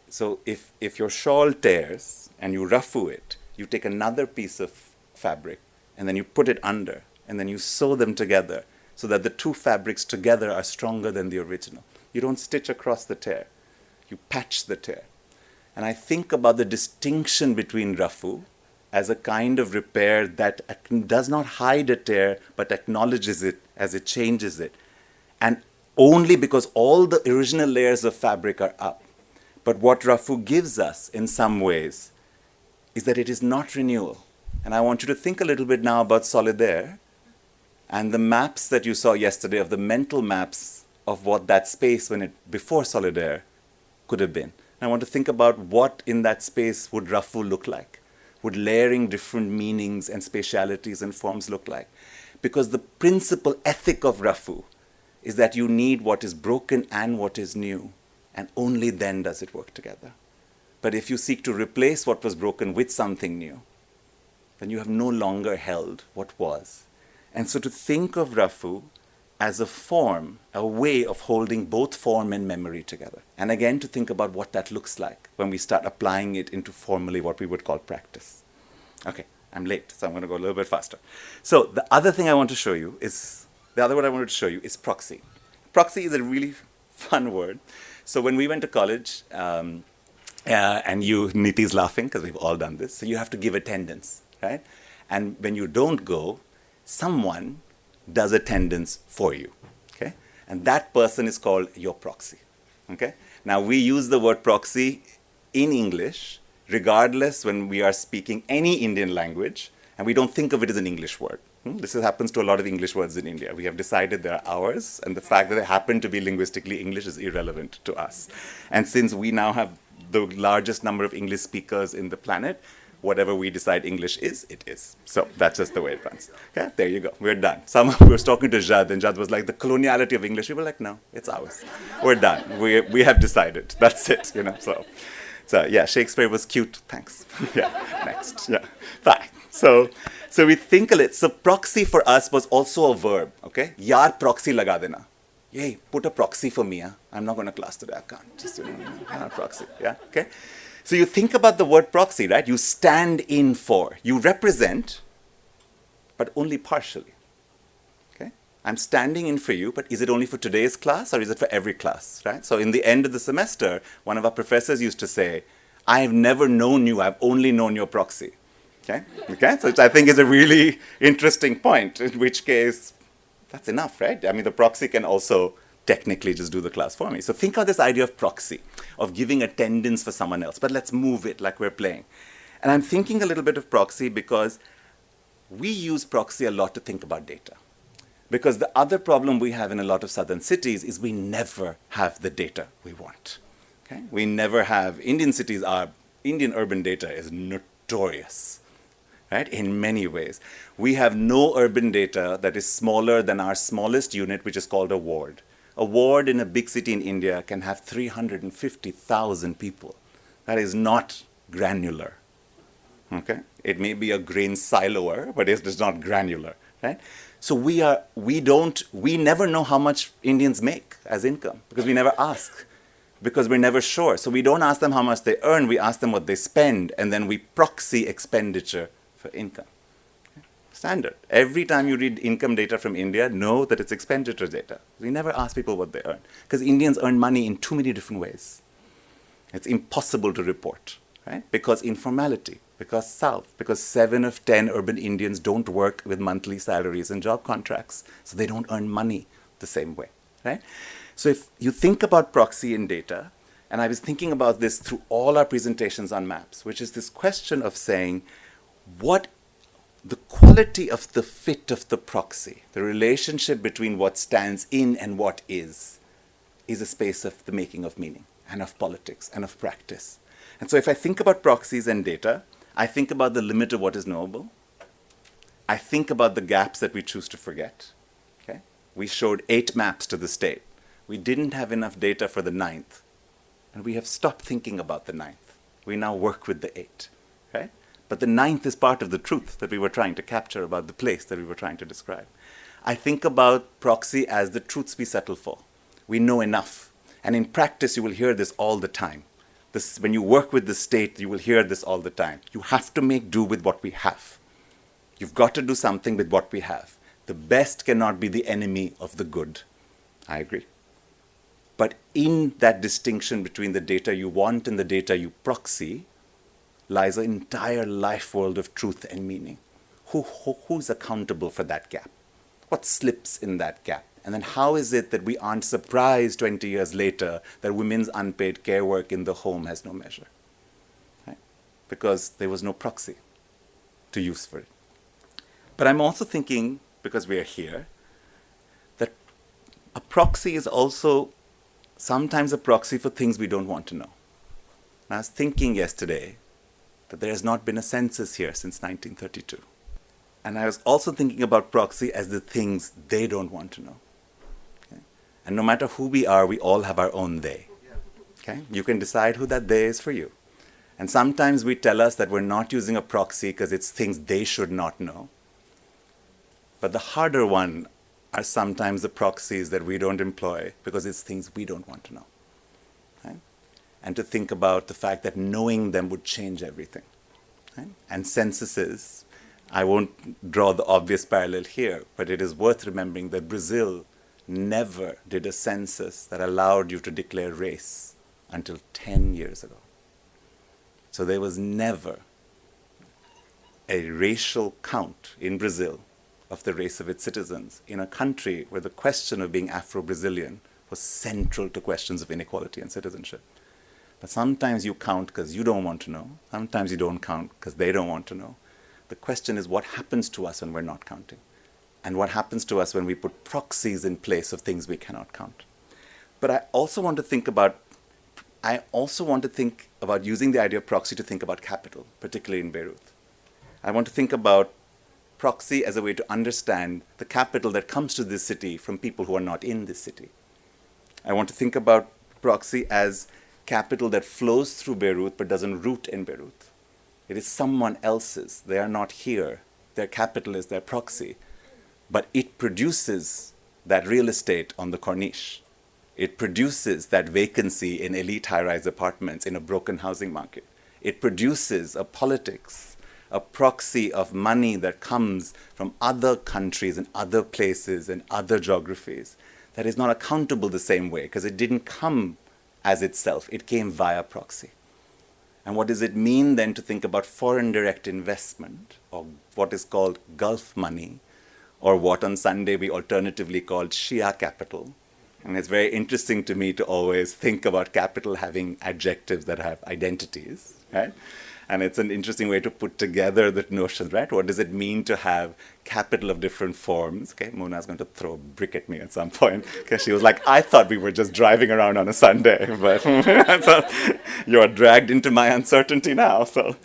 So if your shawl tears and you rafu it, you take another piece of fabric and then you put it under and then you sew them together so that the two fabrics together are stronger than the original. You don't stitch across the tear. You patch the tear. And I think about the distinction between rafu as a kind of repair that does not hide a tear but acknowledges it as it changes it. And only because all the original layers of fabric are up. But what rafu gives us in some ways is that it is not renewal. And I want you to think a little bit now about Solidaire and the maps that you saw yesterday, of the mental maps of what that space before Solidaire could have been. And I want to think about what in that space would rafu look like. Would layering different meanings and spatialities and forms look like? Because the principal ethic of rafu is that you need what is broken and what is new, and only then does it work together. But if you seek to replace what was broken with something new, then you have no longer held what was. And so to think of rafu as a form, a way of holding both form and memory together. And again, to think about what that looks like when we start applying it into formally what we would call practice. Okay, I'm late, so I'm going to go a little bit faster. So the other thing I want to show you is, the other word I wanted to show you is proxy. Proxy is a really fun word. So when we went to college, and Niti's laughing because we've all done this, so you have to give attendance, right? And when you don't go, someone does attendance for you, okay? And that person is called your proxy, okay? Now we use the word proxy in English, regardless when we are speaking any Indian language, and we don't think of it as an English word. This happens to a lot of English words in India. We have decided they're ours, and the fact that they happen to be linguistically English is irrelevant to us. And since we now have the largest number of English speakers in the planet, whatever we decide English is, it is. So that's just the way it runs. Okay, there you go. We're done. We were talking to Jad, and Jad was like, the coloniality of English. We were like, no, it's ours. We're done. We have decided. That's it. So yeah, Shakespeare was cute. Thanks. Yeah. Next. Yeah. Fine. So we think a little. So proxy for us was also a verb. Okay. Yaar proxy laga dena. Yay, put a proxy for me. I'm not going to class today. I can't. Just proxy. Yeah. Okay. So you think about the word proxy, right? You stand in for, you represent, but only partially. Okay? I'm standing in for you, but is it only for today's class or is it for every class, right? So in the end of the semester, one of our professors used to say, I've never known you, I've only known your proxy. Okay? Okay? So which I think is a really interesting point, in which case, that's enough, right? I mean, the proxy can also technically just do the class for me. So think of this idea of proxy, of giving attendance for someone else, but let's move it like we're playing. And I'm thinking a little bit of proxy because we use proxy a lot to think about data. Because the other problem we have in a lot of southern cities is we never have the data we want. Okay? We never have, Indian cities are, Indian urban data is notorious, right? In many ways. We have no urban data that is smaller than our smallest unit, which is called a ward. A ward in a big city in India can have 350,000 people. That is not granular. Okay? It may be a grain siloer, but it's not granular, right? So we never know how much Indians make as income because we never ask, because we're never sure. So we don't ask them how much they earn, we ask them what they spend, and then we proxy expenditure for income. Standard. Every time you read income data from India, know that it's expenditure data. We never ask people what they earn because Indians earn money in too many different ways. It's impossible to report, right? Because informality, because South, because 7 of 10 urban Indians don't work with monthly salaries and job contracts, so they don't earn money the same way, right? So if you think about proxy in data, and I was thinking about this through all our presentations on maps, which is this question of saying, what the quality of the fit of the proxy, the relationship between what stands in and what is a space of the making of meaning and of politics and of practice. And so if I think about proxies and data, I think about the limit of what is knowable. I think about the gaps that we choose to forget. Okay? We showed 8 maps to the state. We didn't have enough data for the 9th. And we have stopped thinking about the 9th. We now work with the 8. Okay? But the 9th is part of the truth that we were trying to capture about the place that we were trying to describe. I think about proxy as the truths we settle for. We know enough. And in practice, you will hear this all the time. When you work with the state, you will hear this all the time. You have to make do with what we have. You've got to do something with what we have. The best cannot be the enemy of the good. I agree. But in that distinction between the data you want and the data you proxy lies an entire life world of truth and meaning. Who's accountable for that gap? What slips in that gap? And then how is it that we aren't surprised 20 years later that women's unpaid care work in the home has no measure? Right? Because there was no proxy to use for it. But I'm also thinking, because we are here, that a proxy is also sometimes a proxy for things we don't want to know. And I was thinking yesterday that there has not been a census here since 1932. And I was also thinking about proxy as the things they don't want to know. And no matter who we are, we all have our own they. Okay? You can decide who that they is for you. And sometimes we tell us that we're not using a proxy because it's things they should not know. But the harder one are sometimes the proxies that we don't employ because it's things we don't want to know. Okay? And to think about the fact that knowing them would change everything. Okay? And censuses, I won't draw the obvious parallel here, but it is worth remembering that Brazil never did a census that allowed you to declare race until 10 years ago. So there was never a racial count in Brazil of the race of its citizens in a country where the question of being Afro-Brazilian was central to questions of inequality and citizenship. But sometimes you count because you don't want to know. Sometimes you don't count because they don't want to know. The question is what happens to us when we're not counting? And what happens to us when we put proxies in place of things we cannot count. But I also want to think about using the idea of proxy to think about capital, particularly in Beirut. I want to think about proxy as a way to understand the capital that comes to this city from people who are not in this city. I want to think about proxy as capital that flows through Beirut but doesn't root in Beirut. It is someone else's. They are not here. Their capital is their proxy. But it produces that real estate on the Corniche. It produces that vacancy in elite high-rise apartments in a broken housing market. It produces a politics, a proxy of money that comes from other countries and other places and other geographies that is not accountable the same way because it didn't come as itself. It came via proxy. And what does it mean then to think about foreign direct investment, or what is called Gulf money, or what on Sunday we alternatively called Shia capital? And it's very interesting to me to always think about capital having adjectives that have identities, right? And it's an interesting way to put together the notions, right? What does it mean to have capital of different forms? Okay, Mona's going to throw a brick at me at some point because she was like, I thought we were just driving around on a Sunday, but so you're dragged into my uncertainty now. So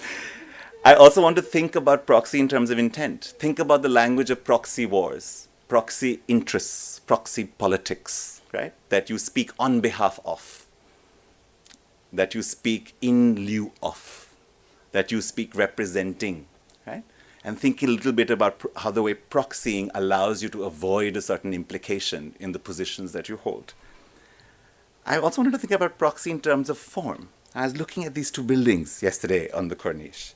I also want to think about proxy in terms of intent. Think about the language of proxy wars, proxy interests, proxy politics, right? That you speak on behalf of, that you speak in lieu of, that you speak representing, right? And think a little bit about how the way proxying allows you to avoid a certain implication in the positions that you hold. I also wanted to think about proxy in terms of form. I was looking at these 2 buildings yesterday on the Corniche.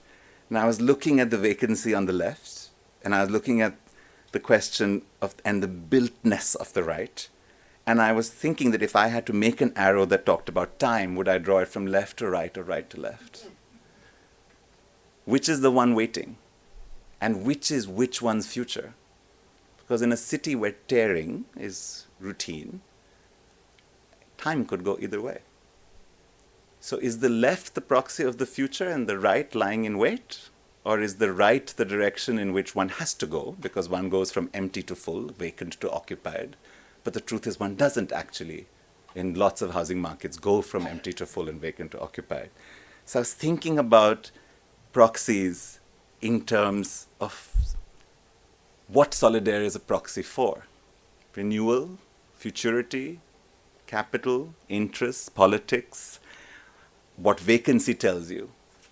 And I was looking at the vacancy on the left, and I was looking at the question of and the builtness of the right. And I was thinking that if I had to make an arrow that talked about time, would I draw it from left to right or right to left? Which is the one waiting? And which is which one's future? Because in a city where tearing is routine, time could go either way. So is the left the proxy of the future and the right lying in wait? Or is the right the direction in which one has to go, because one goes from empty to full, vacant to occupied? But the truth is one doesn't actually, in lots of housing markets, go from empty to full and vacant to occupied. So I was thinking about proxies in terms of what Solidaire is a proxy for. Renewal, futurity, capital, interests, politics. What vacancy tells you.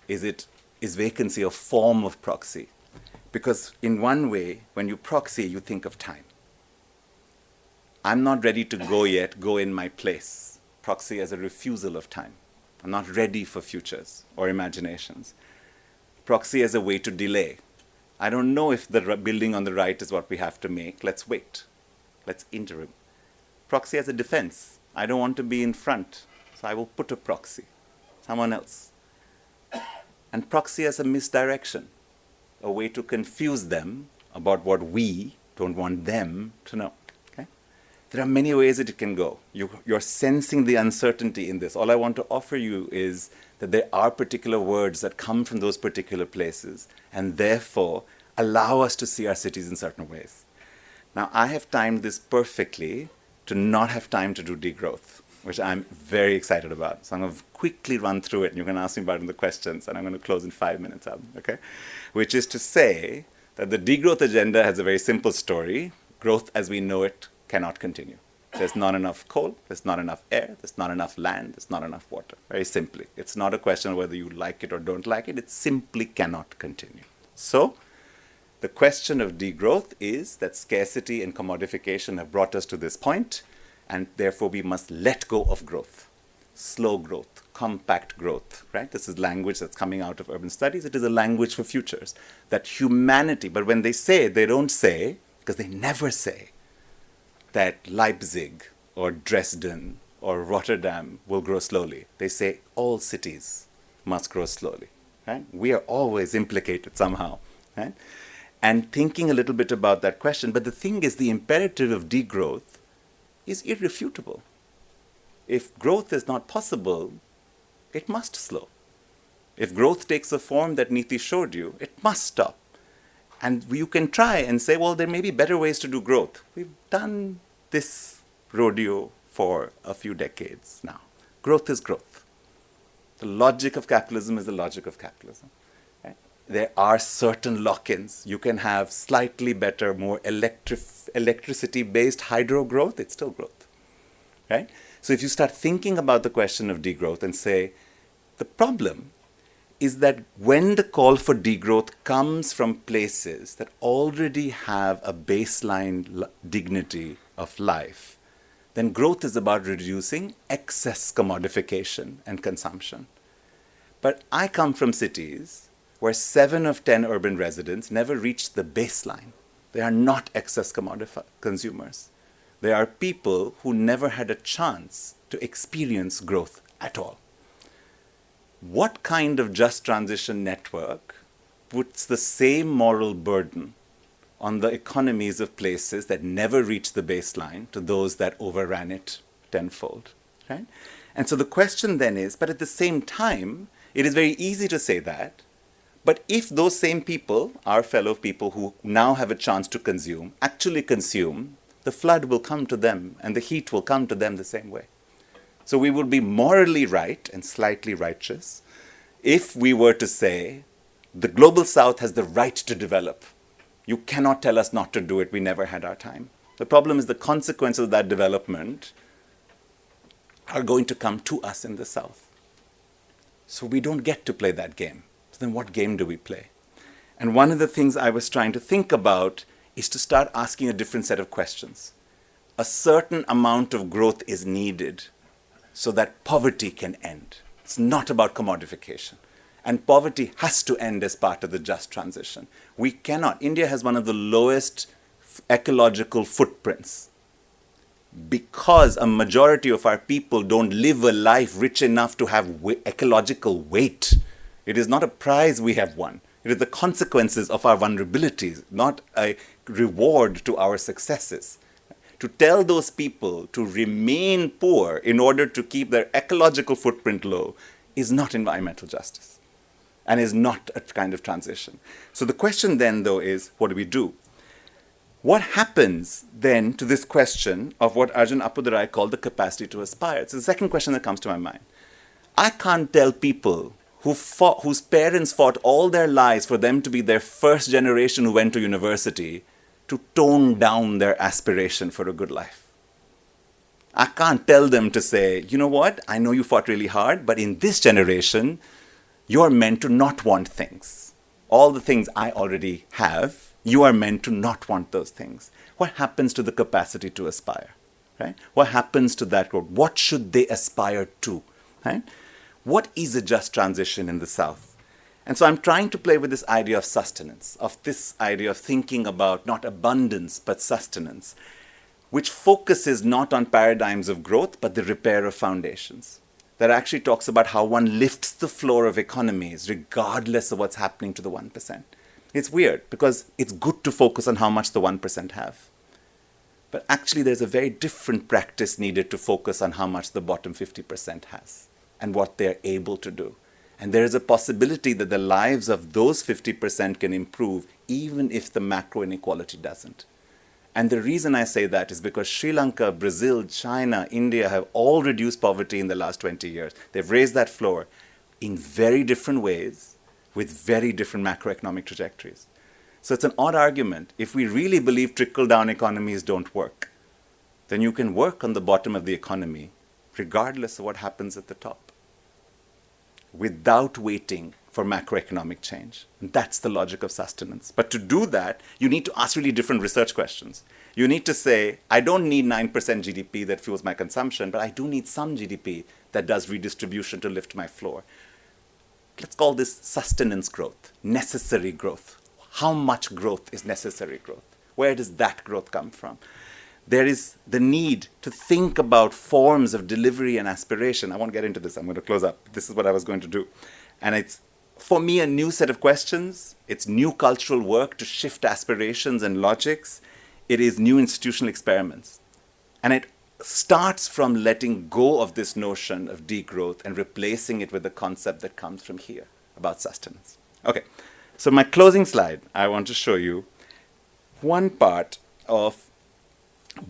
Is vacancy a form of proxy? Because in one way, when you proxy, you think of time. I'm not ready to go yet, go in my place. Proxy as a refusal of time. I'm not ready for futures or imaginations. Proxy as a way to delay. I don't know if the building on the right is what we have to make. Let's wait. Let's interim. Proxy as a defense. I don't want to be in front, so I will put a proxy. Someone else. And proxy as a misdirection, a way to confuse them about what we don't want them to know. Okay? There are many ways that it can go. You're sensing the uncertainty in this. All I want to offer you is that there are particular words that come from those particular places and therefore allow us to see our cities in certain ways. Now, I have timed this perfectly to not have time to do degrowth, which I'm very excited about. So I'm going to quickly run through it, and you can ask me about it in the questions, and I'm going to close in 5 minutes, okay? Which is to say that the degrowth agenda has a very simple story. Growth as we know it cannot continue. There's not enough coal, there's not enough air, there's not enough land, there's not enough water. Very simply. It's not a question of whether you like it or don't like it. It simply cannot continue. So the question of degrowth is that scarcity and commodification have brought us to this point, and therefore we must let go of growth. Slow growth, compact growth, right? This is language that's coming out of urban studies. It is a language for futures. That humanity, but when they say, they don't say, because they never say, that Leipzig or Dresden or Rotterdam will grow slowly. They say all cities must grow slowly, right? We are always implicated somehow, right? And thinking a little bit about that question, but the thing is the imperative of degrowth is irrefutable. If growth is not possible, it must slow. If growth takes the form that Niti showed you, it must stop. And you can try and say, well, there may be better ways to do growth. We've done this rodeo for a few decades now. Growth is growth. The logic of capitalism is the logic of capitalism. Right? There are certain lock-ins. You can have slightly better, more electricity-based hydro growth. It's still growth. Right? So if you start thinking about the question of degrowth and say, the problem is that when the call for degrowth comes from places that already have a baseline dignity of life, then growth is about reducing excess commodification and consumption. But I come from cities where 7 of 10 urban residents never reached the baseline. They are not excess consumers. They are people who never had a chance to experience growth at all. What kind of just transition network puts the same moral burden on the economies of places that never reached the baseline to those that overran it tenfold, right? And so the question then is, but at the same time, it is very easy to say that, but if those same people, our fellow people who now have a chance to consume, actually consume, the flood will come to them and the heat will come to them the same way. So we would be morally right and slightly righteous if we were to say, the global south has the right to develop. You cannot tell us not to do it. We never had our time. The problem is the consequences of that development are going to come to us in the south. So we don't get to play that game. So then what game do we play? And one of the things I was trying to think about is to start asking a different set of questions. A certain amount of growth is needed so that poverty can end. It's not about commodification. And poverty has to end as part of the just transition. We cannot. India has one of the lowest ecological footprints because a majority of our people don't live a life rich enough to have ecological weight. It is not a prize we have won. It is the consequences of our vulnerabilities, not a reward to our successes. To tell those people to remain poor in order to keep their ecological footprint low is not environmental justice and is not a kind of transition. So the question then, though, is what do we do? What happens then to this question of what Arjun Appadurai called the capacity to aspire? It's the second question that comes to my mind. I can't tell people whose parents fought all their lives for them to be their first generation who went to university to tone down their aspiration for a good life. I can't tell them to say, you know what, I know you fought really hard, but in this generation, you're meant to not want things. All the things I already have, you are meant to not want those things. What happens to the capacity to aspire? Right? What happens to that growth? What should they aspire to? Right? What is a just transition in the South? And so I'm trying to play with this idea of sustenance, of this idea of thinking about not abundance, but sustenance, which focuses not on paradigms of growth, but the repair of foundations. That actually talks about how one lifts the floor of economies regardless of what's happening to the 1%. It's weird because it's good to focus on how much the 1% have. But actually there's a very different practice needed to focus on how much the bottom 50% has and what they're able to do. And there is a possibility that the lives of those 50% can improve even if the macro inequality doesn't. And the reason I say that is because Sri Lanka, Brazil, China, India have all reduced poverty in the last 20 years. They've raised that floor in very different ways with very different macroeconomic trajectories. So it's an odd argument. If we really believe trickle-down economies don't work, then you can work on the bottom of the economy regardless of what happens at the top, without waiting for macroeconomic change. And that's the logic of sustenance. But to do that, you need to ask really different research questions. You need to say, I don't need 9% GDP that fuels my consumption, but I do need some GDP that does redistribution to lift my floor. Let's call this sustenance growth, necessary growth. How much growth is necessary growth? Where does that growth come from? There is the need to think about forms of delivery and aspiration. I won't get into this. I'm going to close up. This is what I was going to do. And it's, for me, a new set of questions. It's new cultural work to shift aspirations and logics. It is new institutional experiments. And it starts from letting go of this notion of degrowth and replacing it with the concept that comes from here about sustenance. Okay, so my closing slide, I want to show you one part of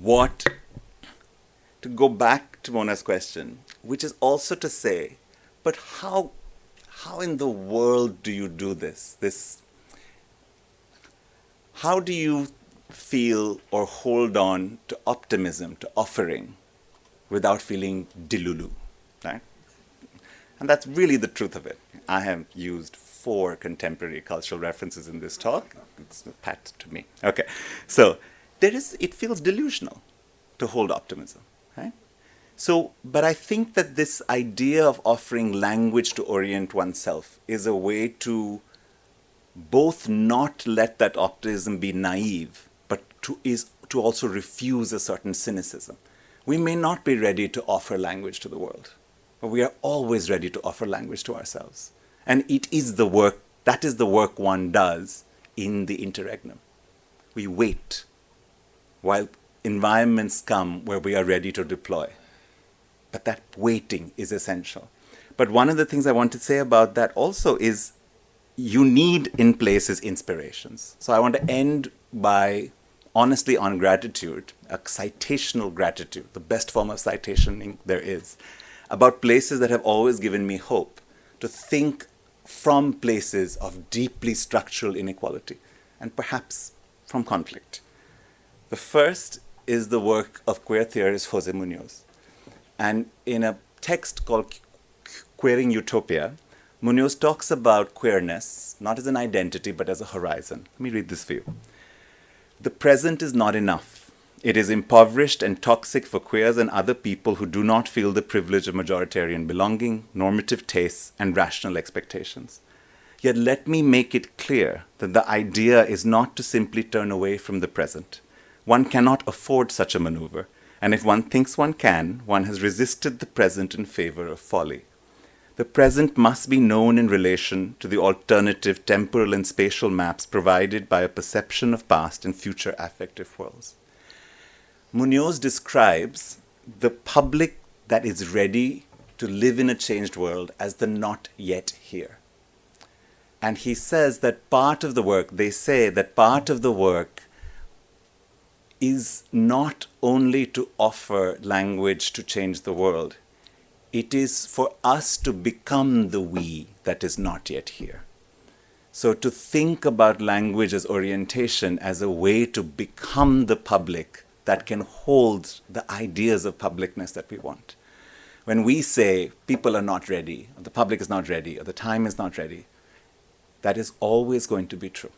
what, to go back to Mona's question, which is also to say, but how in the world do you do this? How do you feel or hold on to optimism, to offering, without feeling delulu, right? And that's really the truth of it. I have used 4 contemporary cultural references in this talk. It's a pat to me. Okay, so it feels delusional to hold optimism, right? So, but I think that this idea of offering language to orient oneself is a way to both not let that optimism be naive, but to also refuse a certain cynicism. We may not be ready to offer language to the world, but we are always ready to offer language to ourselves. And it is the work, that is the work one does in the interregnum. We wait while environments come where we are ready to deploy. But that waiting is essential. But one of the things I want to say about that also is you need in places inspirations. So I want to end by honestly on gratitude, a citational gratitude, the best form of citationing there is, about places that have always given me hope to think from places of deeply structural inequality and perhaps from conflict. The first is the work of queer theorist Jose Munoz. And in a text called Queering Utopia, Munoz talks about queerness, not as an identity, but as a horizon. Let me read this for you. The present is not enough. It is impoverished and toxic for queers and other people who do not feel the privilege of majoritarian belonging, normative tastes, and rational expectations. Yet let me make it clear that the idea is not to simply turn away from the present. One cannot afford such a maneuver. And if one thinks one can, one has resisted the present in favor of folly. The present must be known in relation to the alternative temporal and spatial maps provided by a perception of past and future affective worlds. Munoz describes the public that is ready to live in a changed world as the not yet here. And he says that part of the work, they say that part of the work is not only to offer language to change the world, it is for us to become the we that is not yet here. So to think about language as orientation as a way to become the public that can hold the ideas of publicness that we want. When we say people are not ready, or the public is not ready, or the time is not ready, that is always going to be true.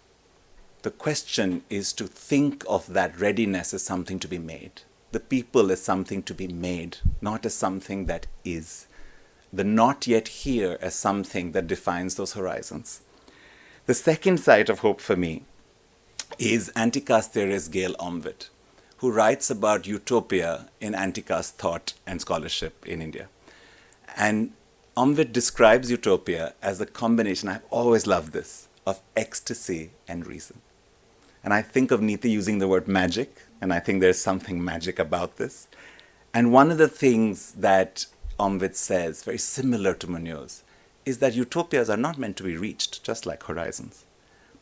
The question is to think of that readiness as something to be made. The people as something to be made, not as something that is. The not yet here as something that defines those horizons. The second site of hope for me is Antica's theorist Gail Omvid, who writes about utopia in Antica's thought and scholarship in India. And Omvid describes utopia as a combination, I've always loved this, of ecstasy and reason. And I think of Niti using the word magic, and I think there's something magic about this. And one of the things that Omvid says, very similar to Munoz, is that utopias are not meant to be reached, just like horizons.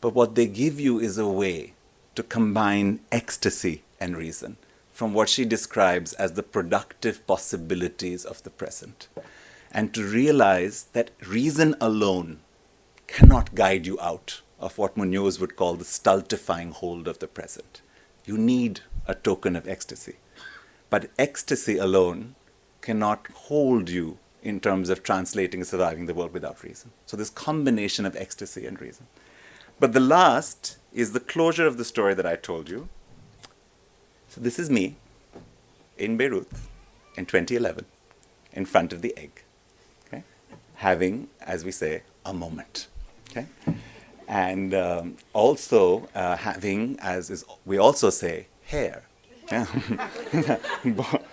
But what they give you is a way to combine ecstasy and reason from what she describes as the productive possibilities of the present. And to realize that reason alone cannot guide you out of what Munoz would call the stultifying hold of the present. You need a token of ecstasy. But ecstasy alone cannot hold you in terms of translating and surviving the world without reason. So this combination of ecstasy and reason. But the last is the closure of the story that I told you. So this is me in Beirut in 2011 in front of the egg, okay? Having, as we say, a moment. Okay? And also having, as is, we also say, hair. Yeah.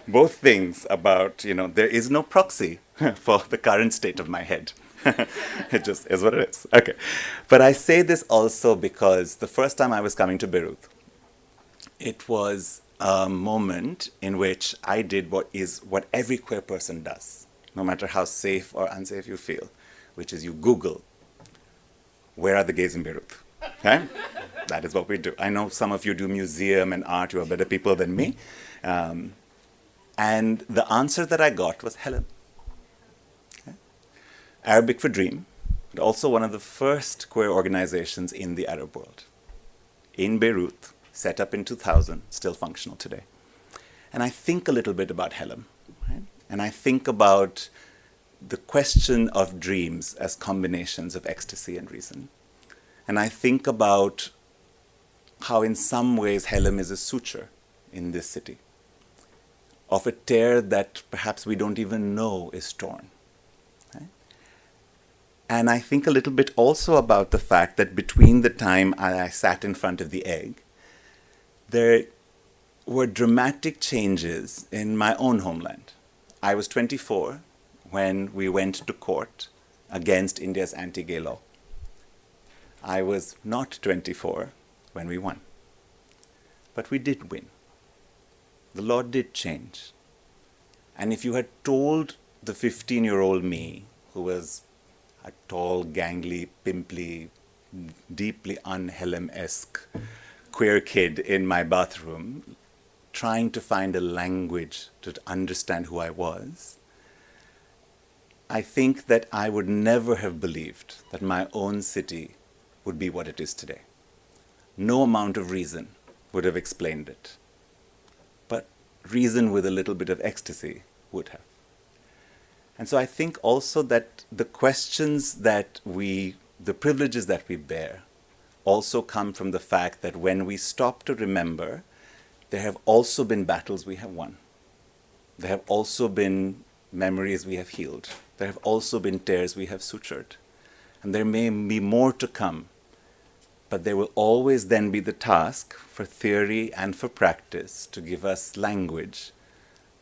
Both things about, there is no proxy for the current state of my head. It just is what it is. Okay. But I say this also because the first time I was coming to Beirut, it was a moment in which I did what every queer person does, no matter how safe or unsafe you feel, which is you Google, where are the gays in Beirut? Okay? That is what we do. I know some of you do museum and art, you are better people than me. And the answer that I got was Helen. Okay? Arabic for dream, but also one of the first queer organizations in the Arab world. In Beirut, set up in 2000, still functional today. And I think a little bit about Helen. Right? And I think about the question of dreams as combinations of ecstasy and reason. And I think about how in some ways Helem is a suture in this city of a tear that perhaps we don't even know is torn. Right? And I think a little bit also about the fact that between the time I sat in front of the egg, there were dramatic changes in my own homeland. I was 24 when we went to court against India's anti-gay law. I was not 24 when we won. But we did win. The law did change. And if you had told the 15-year-old me, who was a tall, gangly, pimply, deeply un-Helem-esque queer kid in my bathroom, trying to find a language to understand who I was, I think that I would never have believed that my own city would be what it is today. No amount of reason would have explained it. But reason with a little bit of ecstasy would have. And so I think also that the questions that the privileges that we bear also come from the fact that when we stop to remember, there have also been battles we have won. There have also been memories we have healed. There have also been tears we have sutured. And there may be more to come. But there will always then be the task for theory and for practice to give us language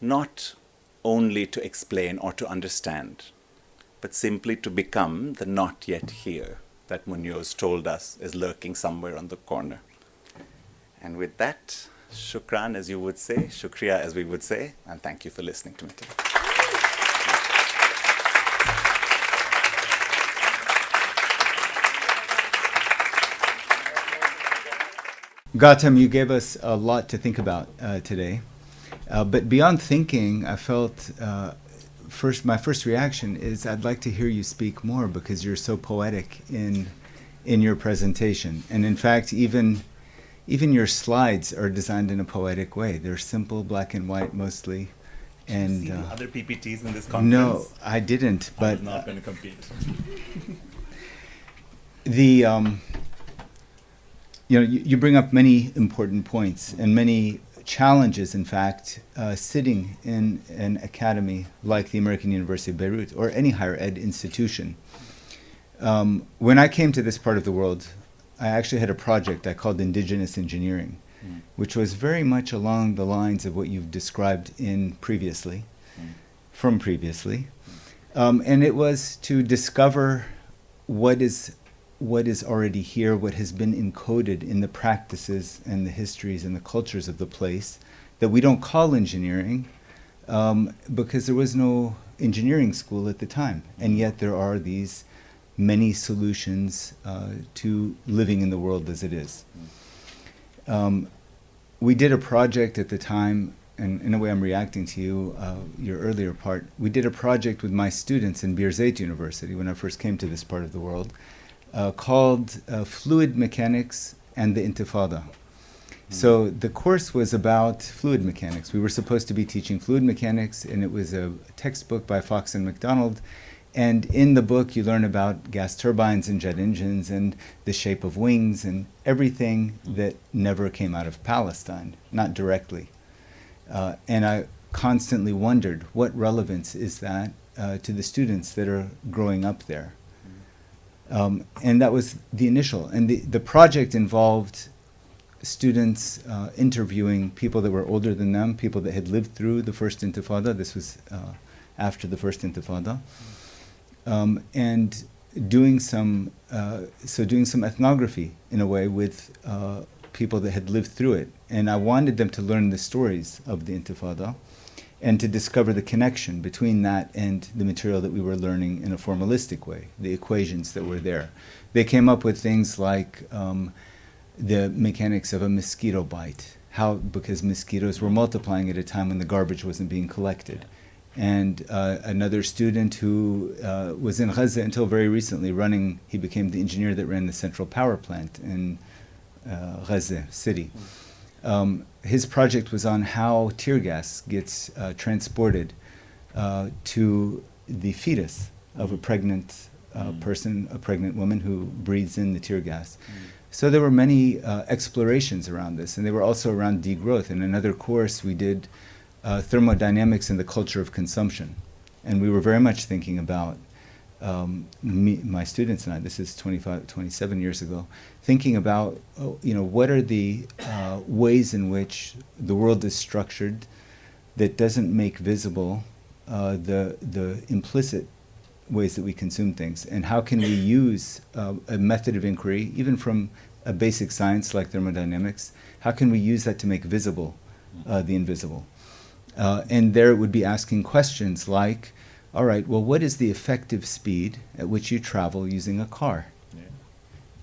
not only to explain or to understand, but simply to become the not yet here that Munoz told us is lurking somewhere on the corner. And with that, shukran as you would say, shukriya as we would say, and thank you for listening to me today. Gautam, you gave us a lot to think about today. But beyond thinking, I felt my first reaction is I'd like to hear you speak more because you're so poetic in your presentation. And in fact, even your slides are designed in a poetic way. They're simple, black and white mostly. And Did you see the other PPTs in this conference? No, I didn't. But I was not going to compete. You bring up many important points and many challenges, in fact, sitting in an academy like the American University of Beirut or any higher ed institution. When I came to this part of the world, I actually had a project I called Indigenous Engineering, which was very much along the lines of what you've described from previously. And it was to discover what is already here, what has been encoded in the practices and the histories and the cultures of the place that we don't call engineering because there was no engineering school at the time. And yet there are these many solutions to living in the world as it is. We did a project at the time, and in a way I'm reacting to your earlier part. We did a project with my students in Beirut University when I first came to this part of the world, called Fluid Mechanics and the Intifada. So the course was about fluid mechanics. We were supposed to be teaching fluid mechanics, and it was a textbook by Fox and McDonald. And in the book, you learn about gas turbines and jet engines and the shape of wings and everything that never came out of Palestine, not directly. And I constantly wondered, what relevance is that to the students that are growing up there? And that was the initial. And the project involved students interviewing people that were older than them, people that had lived through the first Intifada. This was after the first Intifada. And doing some ethnography, in a way, with people that had lived through it. And I wanted them to learn the stories of the Intifada and to discover the connection between that and the material that we were learning in a formalistic way, the equations that were there. They came up with things like the mechanics of a mosquito bite, because mosquitoes were multiplying at a time when the garbage wasn't being collected. And another student who was in Gaza until very recently he became the engineer that ran the central power plant in Gaza city. His project was on how tear gas gets transported to the fetus of a pregnant person, a pregnant woman who breathes in the tear gas. So there were many explorations around this, and they were also around degrowth. In another course, we did thermodynamics and the culture of consumption. And we were very much thinking about, my students and I, this is 27 years ago, thinking about, what are the ways in which the world is structured that doesn't make visible the implicit ways that we consume things, and how can we use a method of inquiry, even from a basic science like thermodynamics, how can we use that to make visible the invisible? And there it would be asking questions like, all right, well, what is the effective speed at which you travel using a car? Yeah.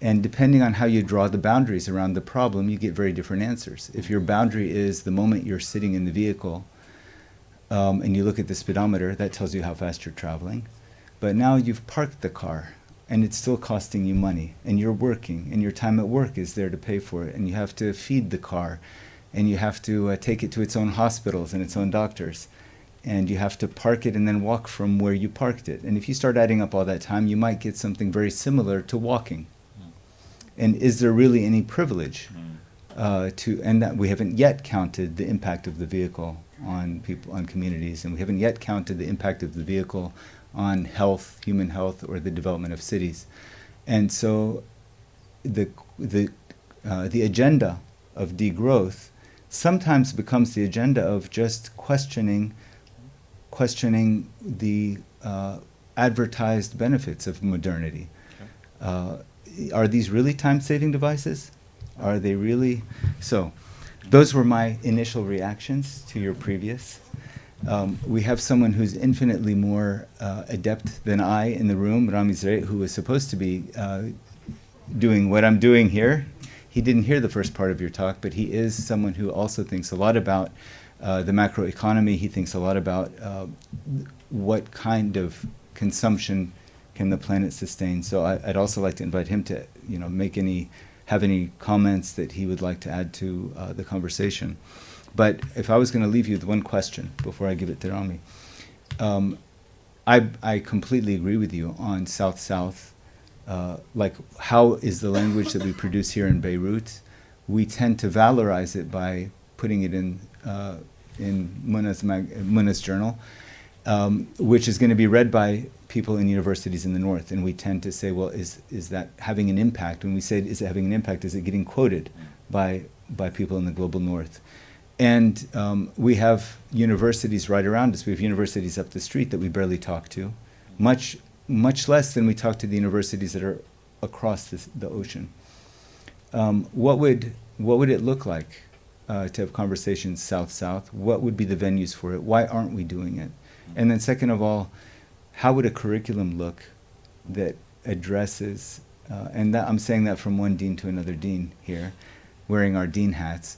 And depending on how you draw the boundaries around the problem, you get very different answers. If your boundary is the moment you're sitting in the vehicle and you look at the speedometer, that tells you how fast you're traveling. But now you've parked the car and it's still costing you money, and you're working, and your time at work is there to pay for it, and you have to feed the car, and you have to take it to its own hospitals and its own doctors. And you have to park it and then walk from where you parked it. And if you start adding up all that time, you might get something very similar to walking. And is there really any privilege and that we haven't yet counted the impact of the vehicle on people, on communities, and we haven't yet counted the impact of the vehicle on health, human health, or the development of cities. And so the agenda of degrowth sometimes becomes the agenda of just questioning the advertised benefits of modernity. Are these really time-saving devices? Are they really? So, those were my initial reactions to your previous. We have someone who's infinitely more adept than I in the room, Rami Zreit, who was supposed to be doing what I'm doing here. He didn't hear the first part of your talk, but he is someone who also thinks a lot about the macroeconomy. He thinks a lot about what kind of consumption can the planet sustain. So I'd also like to invite him to, have any comments that he would like to add to the conversation. But if I was going to leave you with one question before I give it to Rami, I completely agree with you on South-South. Like, how is the language that we produce here in Beirut? We tend to valorize it by putting it in Muna's journal, which is going to be read by people in universities in the north. And we tend to say, well, is that having an impact? When we say, is it having an impact, is it getting quoted by people in the global north? And we have universities right around us. We have universities up the street that we barely talk to, much less than we talk to the universities that are across the ocean. What would it look like to have conversations South-South? What would be the venues for it? Why aren't we doing it? And then second of all, how would a curriculum look that addresses, and I'm saying that from one dean to another dean here, wearing our dean hats,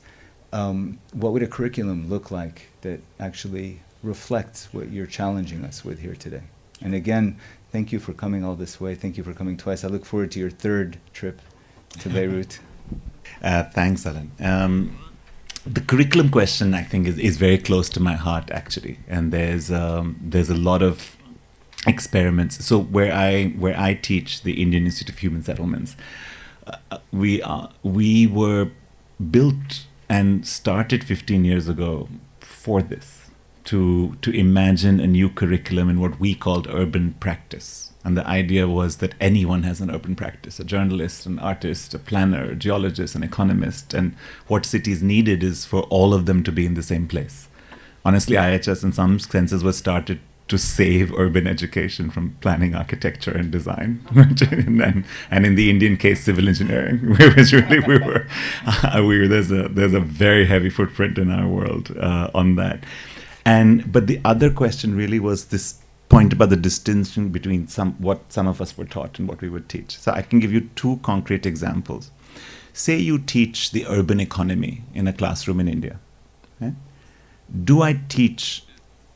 what would a curriculum look like that actually reflects what you're challenging us with here today? And again, thank you for coming all this way. Thank you for coming twice. I look forward to your third trip to Beirut. Thanks, Alan. The curriculum question, I think, is very close to my heart, actually. And there's a lot of experiments. So where I teach, the Indian Institute of Human Settlements, we were built and started 15 years ago for this, to imagine a new curriculum in what we called urban practice. And the idea was that anyone has an urban practice, a journalist, an artist, a planner, a geologist, an economist, and what cities needed is for all of them to be in the same place. Honestly, IHS in some senses was started to save urban education from planning, architecture, and design, and in the Indian case, civil engineering, which really there's a very heavy footprint in our world on that. But the other question really was this point about the distinction between what some of us were taught and what we would teach. So I can give you two concrete examples. Say you teach the urban economy in a classroom in India. Okay? Do I teach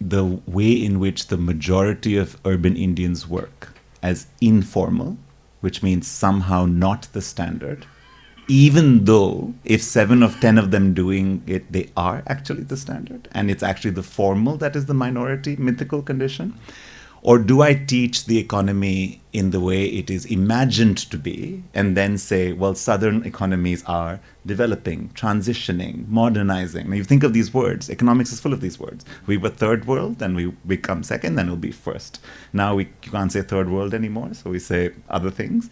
the way in which the majority of urban Indians work as informal, which means somehow not the standard, even though if 7 of 10 of them doing it, they are actually the standard, and it's actually the formal that is the minority mythical condition? Or do I teach the economy in the way it is imagined to be, and then say, well, southern economies are developing, transitioning, modernizing? Now you think of these words, economics is full of these words. We were third world, then we become second, then we'll be first. Now you can't say third world anymore, so we say other things.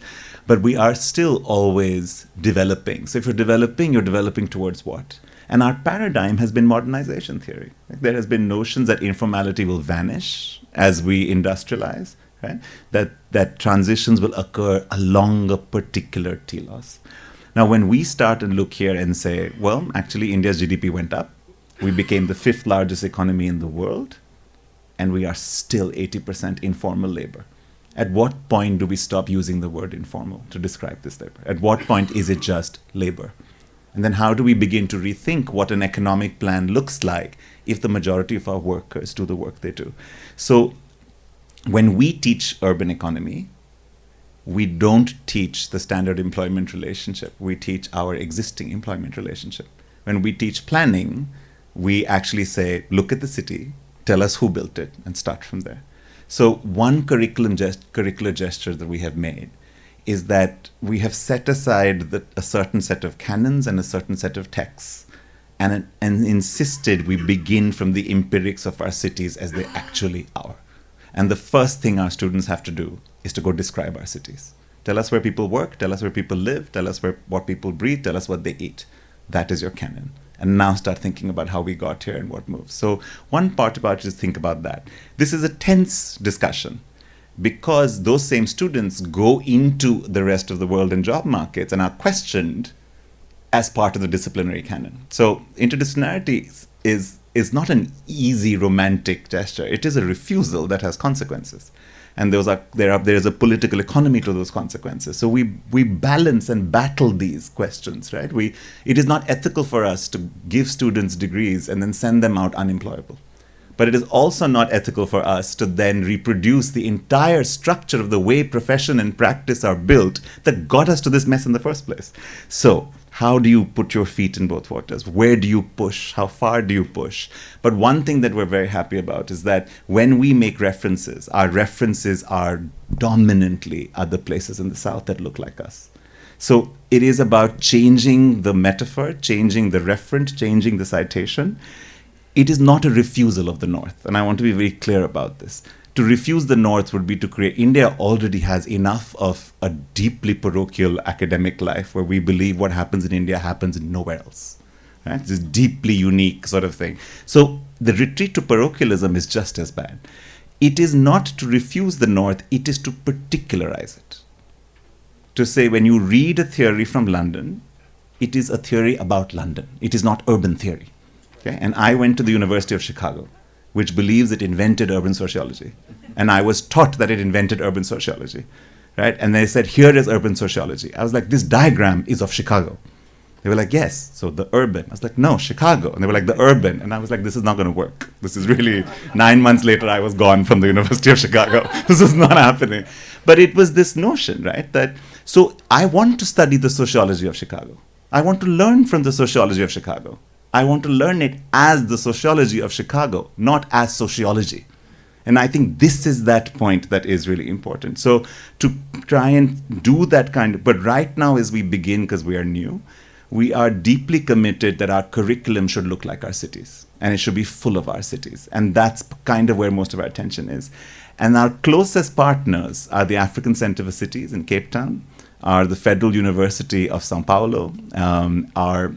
But we are still always developing. So if you're developing towards what? And our paradigm has been modernization theory. There has been notions that informality will vanish as we industrialize, right? That transitions will occur along a particular telos. Now, when we start and look here and say, well, actually, India's GDP went up. We became the 5th largest economy in the world, and we are still 80% informal labor. At what point do we stop using the word informal to describe this labor? At what point is it just labor? And then how do we begin to rethink what an economic plan looks like if the majority of our workers do the work they do? So when we teach urban economy, we don't teach the standard employment relationship. We teach our existing employment relationship. When we teach planning, we actually say, look at the city, tell us who built it, and start from there. So one curricular gesture that we have made is that we have set aside a certain set of canons and a certain set of texts, and insisted we begin from the empirics of our cities as they actually are. And the first thing our students have to do is to go describe our cities. Tell us where people work, tell us where people live, tell us what people breathe, tell us what they eat. That is your canon. and now start thinking about how we got here and what moves. So one part about it is think about that. This is a tense discussion because those same students go into the rest of the world and job markets and are questioned as part of the disciplinary canon. So interdisciplinarity is not an easy romantic gesture. It is a refusal that has consequences. And there is a political economy to those consequences. So we balance and battle these questions, right? It is not ethical for us to give students degrees and then send them out unemployable. But it is also not ethical for us to then reproduce the entire structure of the way profession and practice are built that got us to this mess in the first place. So how do you put your feet in both waters? Where do you push? How far do you push? But one thing that we're very happy about is that when we make references, our references are dominantly other places in the South that look like us. So it is about changing the metaphor, changing the referent, changing the citation. It is not a refusal of the North, and I want to be very clear about this. To refuse the North would be to create, India already has enough of a deeply parochial academic life where we believe what happens in India happens nowhere else. Right? It's a deeply unique sort of thing. So the retreat to parochialism is just as bad. It is not to refuse the North, it is to particularize it. To say when you read a theory from London, it is a theory about London. It is not urban theory. Okay? And I went to the University of Chicago, which believes it invented urban sociology. And I was taught that it invented urban sociology, right? And they said, here is urban sociology. I was like, this diagram is of Chicago. They were like, yes, so the urban. I was like, no, Chicago. And they were like, the urban. And I was like, this is not going to work. This is really, 9 months later, I was gone from the University of Chicago. This is not happening. But it was this notion, right? So I want to study the sociology of Chicago. I want to learn from the sociology of Chicago. I want to learn it as the sociology of Chicago, not as sociology. And I think this is that point that is really important. So to try and do that but right now as we begin, because we are new, we are deeply committed that our curriculum should look like our cities. And it should be full of our cities. And that's kind of where most of our attention is. And our closest partners are the African Center for Cities in Cape Town, are the Federal University of Sao Paulo, are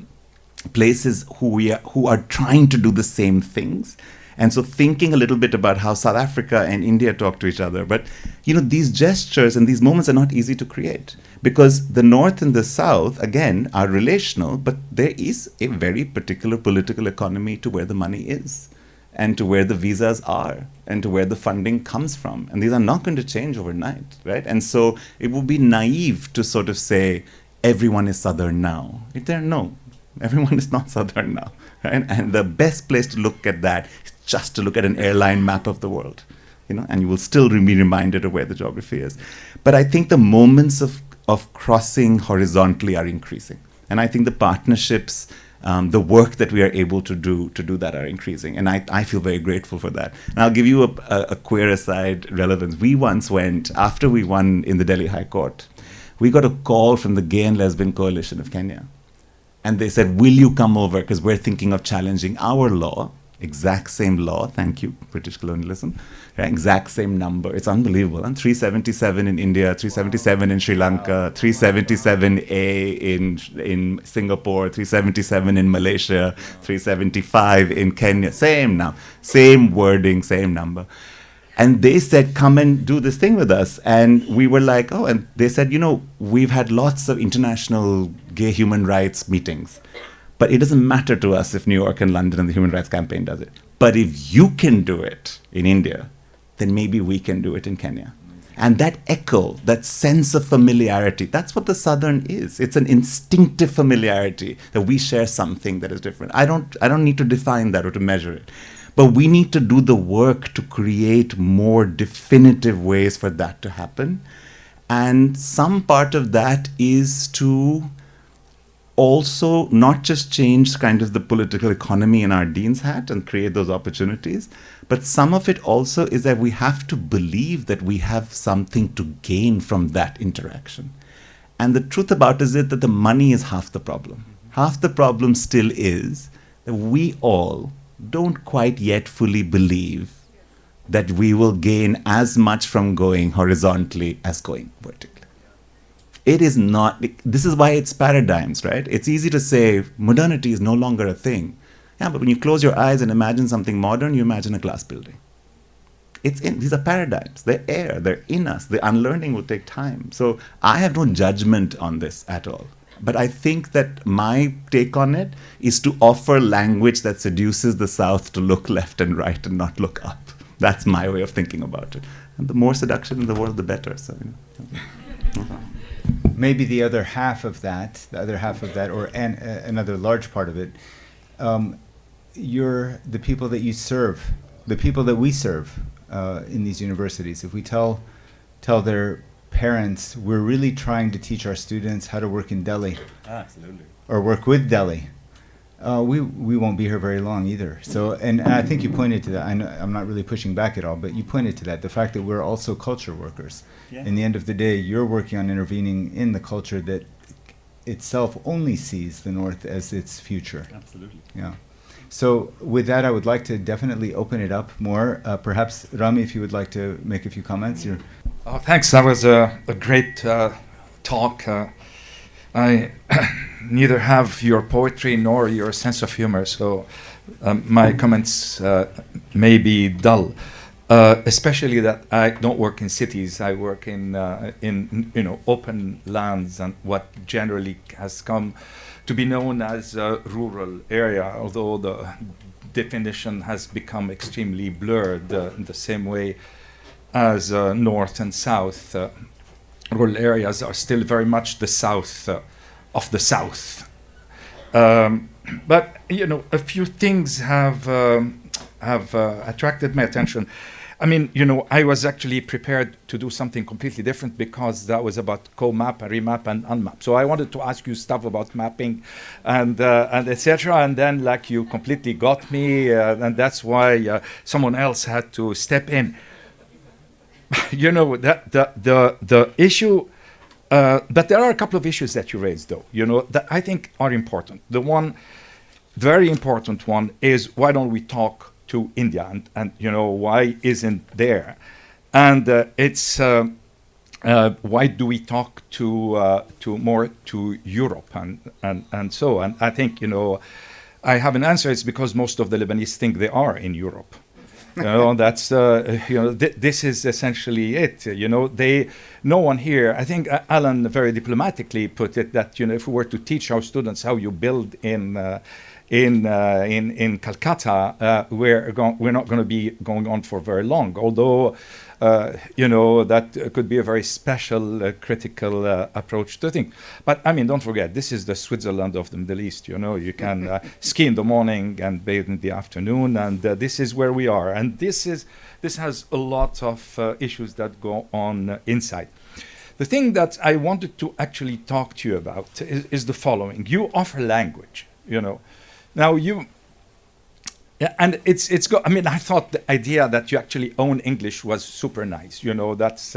places who are trying to do the same things. And so thinking a little bit about how South Africa and India talk to each other. But, these gestures and these moments are not easy to create because the North and the South, again, are relational, but there is a very particular political economy to where the money is and to where the visas are and to where the funding comes from. And these are not going to change overnight, right? And so it would be naive to sort of say, everyone is Southern now. No, everyone is not Southern now. Right? And the best place to look at that is just to look at an airline map of the world, and you will still be reminded of where the geography is. But I think the moments of crossing horizontally are increasing. And I think the partnerships, the work that we are able to do that are increasing. And I feel very grateful for that. And I'll give you a queer aside relevance. We once went, after we won in the Delhi High Court, we got a call from the Gay and Lesbian Coalition of Kenya. And they said, will you come over? Because we're thinking of challenging our law, exact same law, thank you, British colonialism, right? Exact same number. It's unbelievable. And 377 in India, 377 in Sri Lanka, 377A in Singapore, 377 in Malaysia, 375 in Kenya. Same now, same wording, same number. And they said, come and do this thing with us. And we were like, oh, and they said, we've had lots of international gay human rights meetings, but it doesn't matter to us if New York and London and the Human Rights Campaign does it. But if you can do it in India, then maybe we can do it in Kenya. And that echo, that sense of familiarity, that's what the Southern is. It's an instinctive familiarity that we share something that is different. I don't need to define that or to measure it. But we need to do the work to create more definitive ways for that to happen. And some part of that is to also not just change kind of the political economy in our dean's hat and create those opportunities, but some of it also is that we have to believe that we have something to gain from that interaction. And the truth about it is that the money is half the problem. Half the problem still is that we all don't quite yet fully believe that we will gain as much from going horizontally as going vertically. It is not. This is why it's paradigms, right? It's easy to say modernity is no longer a thing. Yeah, but when you close your eyes and imagine something modern, you imagine a glass building. These are paradigms. They're air. They're in us. The unlearning will take time. So I have no judgment on this at all. But I think that my take on it is to offer language that seduces the South to look left and right and not look up. That's my way of thinking about it. And the more seduction in the world, the better. So, Maybe the other half of that, or another large part of it, you're the people that you serve, the people that we serve in these universities. If we tell their parents, we're really trying to teach our students how to work in Delhi. Absolutely. Or work with Delhi. We won't be here very long either. So, and I think you pointed to that. I know, I'm not really pushing back at all, but you pointed to that, the fact that we're also culture workers. Yeah. In the end of the day, you're working on intervening in the culture that itself only sees the North as its future. Absolutely. Yeah. So with that, I would like to definitely open it up more. Perhaps, Rami, if you would like to make a few comments. Thanks. That was a great talk. I neither have your poetry nor your sense of humor, so my comments may be dull. Especially that I don't work in cities. I work in open lands and what generally has come to be known as a rural area, although the definition has become extremely blurred in the same way as north and south. Rural areas are still very much the south of the south. But a few things have attracted my attention. I mean, I was actually prepared to do something completely different because that was about co-map, remap, and unmap. So I wanted to ask you stuff about mapping and etc. And then, you completely got me, and that's why someone else had to step in. The issue. But there are a couple of issues that you raised, though, that I think are important. The one very important one is, why don't we talk to India and why isn't there? And it's why do we talk to more to Europe and so? And I think I have an answer. It's because most of the Lebanese think they are in Europe. That's this is essentially it. No one here. I think Alan very diplomatically put it that if we were to teach our students how you build in Calcutta, we're not going to be going on for very long. Although that could be a very special critical approach to think. But I mean, don't forget, this is the Switzerland of the Middle East. You can ski in the morning and bathe in the afternoon, and this is where we are. And this has a lot of issues that go on inside. The thing that I wanted to actually talk to you about is the following. You offer language, Now yeah, and it's good. I mean, I thought the idea that you actually own English was super nice. That's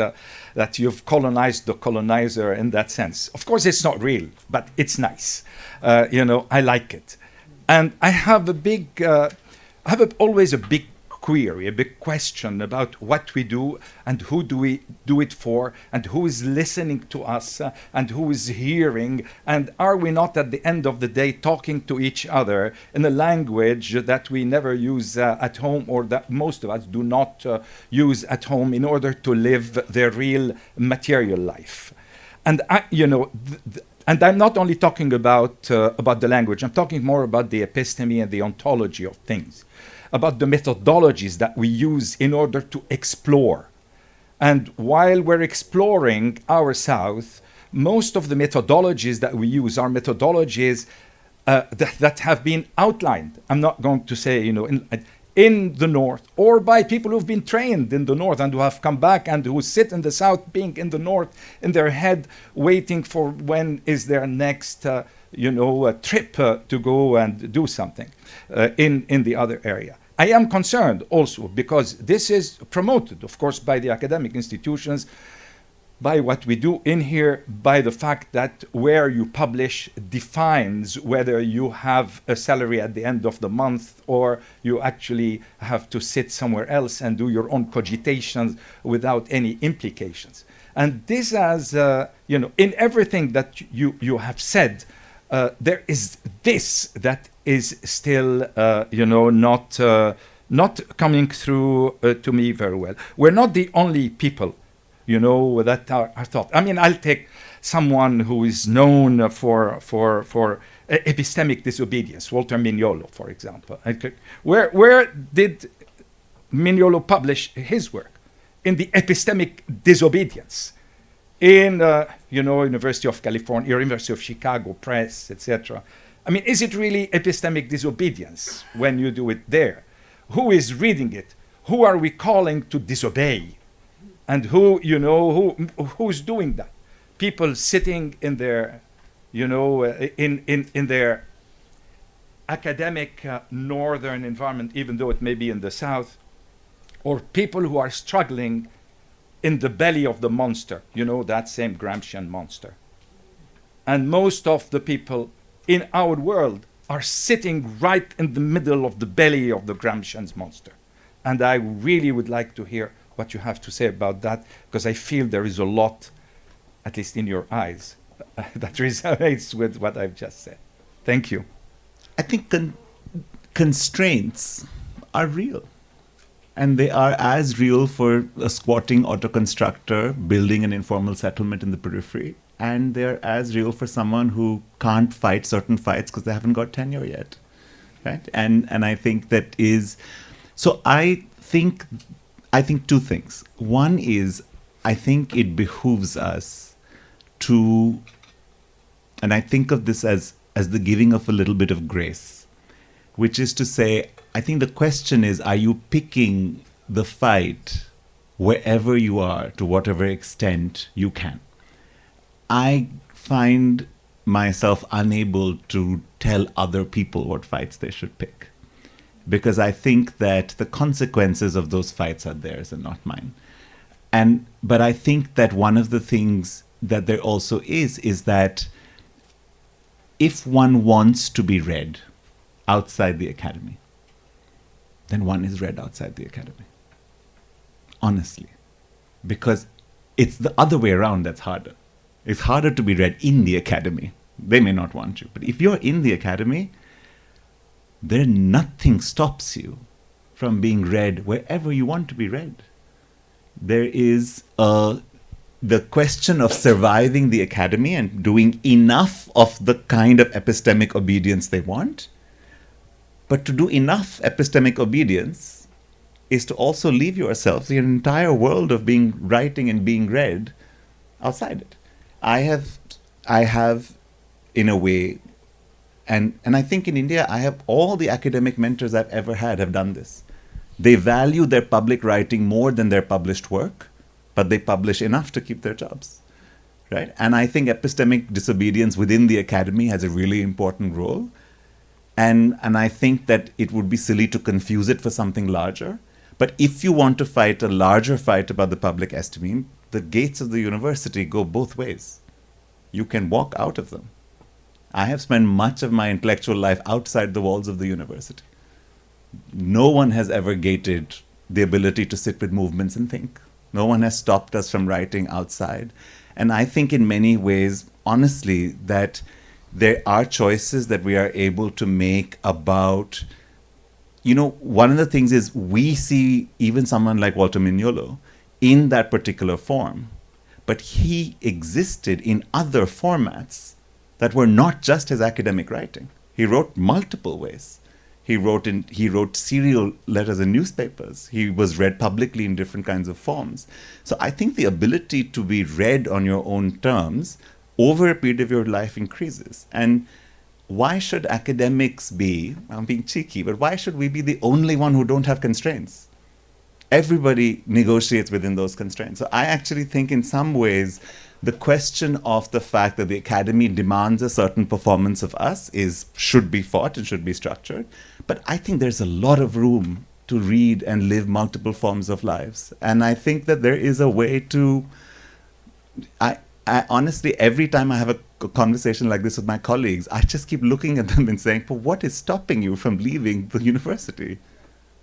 that you've colonized the colonizer in that sense. Of course, it's not real, but it's nice. I like it, and I have always a big query, a big question about what we do and who do we do it for and who is listening to us and who is hearing, and are we not at the end of the day talking to each other in a language that we never use at home, or that most of us do not use at home in order to live their real material life. And and I'm not only talking about the language, I'm talking more about the episteme and the ontology of things, about the methodologies that we use in order to explore. And while we're exploring our South, most of the methodologies that we use are methodologies that have been outlined. I'm not going to say, in the North, or by people who've been trained in the North and who have come back and who sit in the South, being in the North, in their head, waiting for when is their next trip to go and do something in the other area. I am concerned also because this is promoted, of course, by the academic institutions, by what we do in here, by the fact that where you publish defines whether you have a salary at the end of the month or you actually have to sit somewhere else and do your own cogitations without any implications. And this has, in everything that you have said, there is this that is still, not coming through to me very well. We're not the only people, that are thought. I mean, I'll take someone who is known for epistemic disobedience, Walter Mignolo, for example. Where did Mignolo publish his work? In the epistemic disobedience, in University of California, University of Chicago Press, etc. I mean, is it really epistemic disobedience when you do it there? Who is reading it? Who are we calling to disobey? And who's doing that? People sitting in their, in their academic northern environment, even though it may be in the south, or people who are struggling in the belly of the monster, that same Gramscian monster. And most of the people in our world are sitting right in the middle of the belly of the Gramscian's monster. And I really would like to hear what you have to say about that, because I feel there is a lot, at least in your eyes, that resonates with what I've just said. Thank you. I think constraints are real. And they are as real for a squatting auto constructor building an informal settlement in the periphery. And they're as real for someone who can't fight certain fights because they haven't got tenure yet. Right? And I think that is... So I think two things. One is, I think it behooves us to... And I think of this as the giving of a little bit of grace, which is to say, I think the question is, are you picking the fight wherever you are, to whatever extent you can? I find myself unable to tell other people what fights they should pick, because I think that the consequences of those fights are theirs and not mine. But I think that one of the things that there also is that if one wants to be read outside the academy, then one is read outside the academy. Honestly. Because it's the other way around that's harder. It's harder to be read in the academy. They may not want you. But if you're in the academy, then nothing stops you from being read wherever you want to be read. There is the question of surviving the academy and doing enough of the kind of epistemic obedience they want. But to do enough epistemic obedience is to also leave yourself the entire world of being writing and being read outside it. I have in a way, and I think in India, I have all the academic mentors I've ever had have done this. They value their public writing more than their published work, but they publish enough to keep their jobs, right? And I think epistemic disobedience within the academy has a really important role. And I think that it would be silly to confuse it for something larger. But if you want to fight a larger fight about the public esteem, the gates of the university go both ways. You can walk out of them. I have spent much of my intellectual life outside the walls of the university. No one has ever gated the ability to sit with movements and think. No one has stopped us from writing outside. And I think in many ways, honestly, that there are choices that we are able to make about, one of the things is we see even someone like Walter Mignolo in that particular form, but he existed in other formats that were not just his academic writing. He wrote multiple ways. He wrote serial letters in newspapers. He was read publicly in different kinds of forms. So I think the ability to be read on your own terms over a period of your life increases. And why should academics be, I'm being cheeky, but why should we be the only one who don't have constraints? Everybody negotiates within those constraints. So I actually think in some ways, the question of the fact that the academy demands a certain performance of us should be fought and should be structured. But I think there's a lot of room to read and live multiple forms of lives. And I think that there is a way to... I honestly, every time I have a conversation like this with my colleagues, I just keep looking at them and saying, but what is stopping you from leaving the university?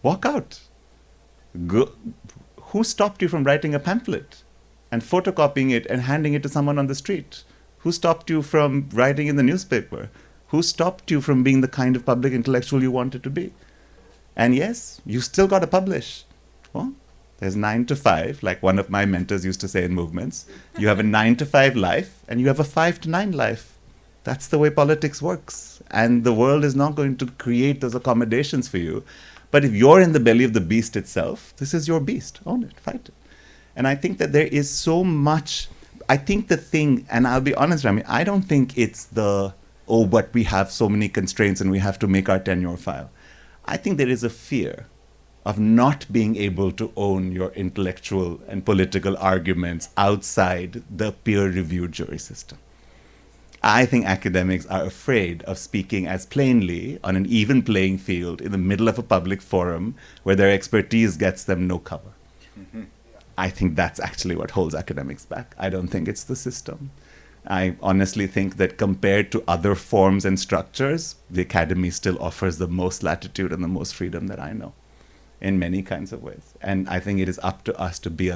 Walk out. Go. Who stopped you from writing a pamphlet? and photocopying it and handing it to someone on the street? Who stopped you from writing in the newspaper? Who stopped you from being the kind of public intellectual you wanted to be? And yes, you still got to publish. Well, there's 9 to 5, like one of my mentors used to say in movements. You have a 9 to 5 life, and you have a 5 to 9 life. That's the way politics works. And the world is not going to create those accommodations for you. But if you're in the belly of the beast itself, this is your beast. Own it, fight it. And I think that there is so much. I think the thing, and I'll be honest, Rami, I don't think it's but we have so many constraints and we have to make our tenure file. I think there is a fear of not being able to own your intellectual and political arguments outside the peer-reviewed jury system. I think academics are afraid of speaking as plainly on an even playing field in the middle of a public forum where their expertise gets them no cover. Mm-hmm. I think that's actually what holds academics back. I don't think it's the system. I honestly think that compared to other forms and structures, the academy still offers the most latitude and the most freedom that I know in many kinds of ways. And I think it is up to us to be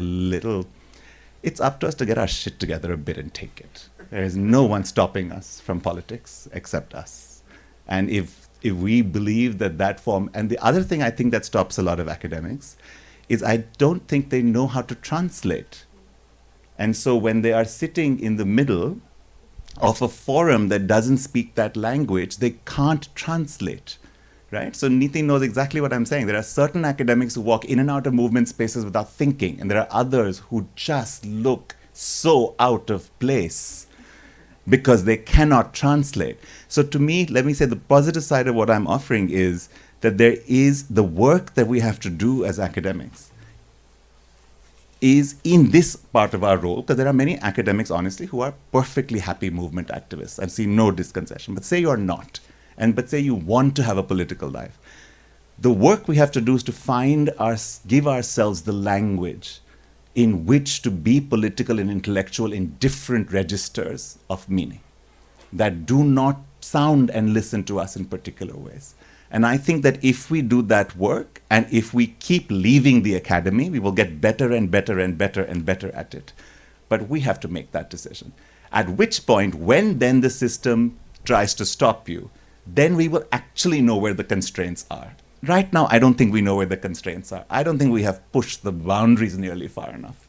it's up to us to get our shit together a bit and take it. There is no one stopping us from politics except us. And if we believe that form, and the other thing I think that stops a lot of academics is I don't think they know how to translate. And so when they are sitting in the middle of a forum that doesn't speak that language, they can't translate, right? So Niti knows exactly what I'm saying. There are certain academics who walk in and out of movement spaces without thinking, and there are others who just look so out of place because they cannot translate. So to me, let me say the positive side of what I'm offering is that there is the work that we have to do as academics is in this part of our role, because there are many academics, honestly, who are perfectly happy movement activists and see no disconcession. But say you're not, but say you want to have a political life. The work we have to do is to give ourselves the language in which to be political and intellectual in different registers of meaning that do not sound and listen to us in particular ways. And I think that if we do that work, and if we keep leaving the academy, we will get better and better and better and better at it. But we have to make that decision. At which point, when then the system tries to stop you, then we will actually know where the constraints are. Right now, I don't think we know where the constraints are. I don't think we have pushed the boundaries nearly far enough.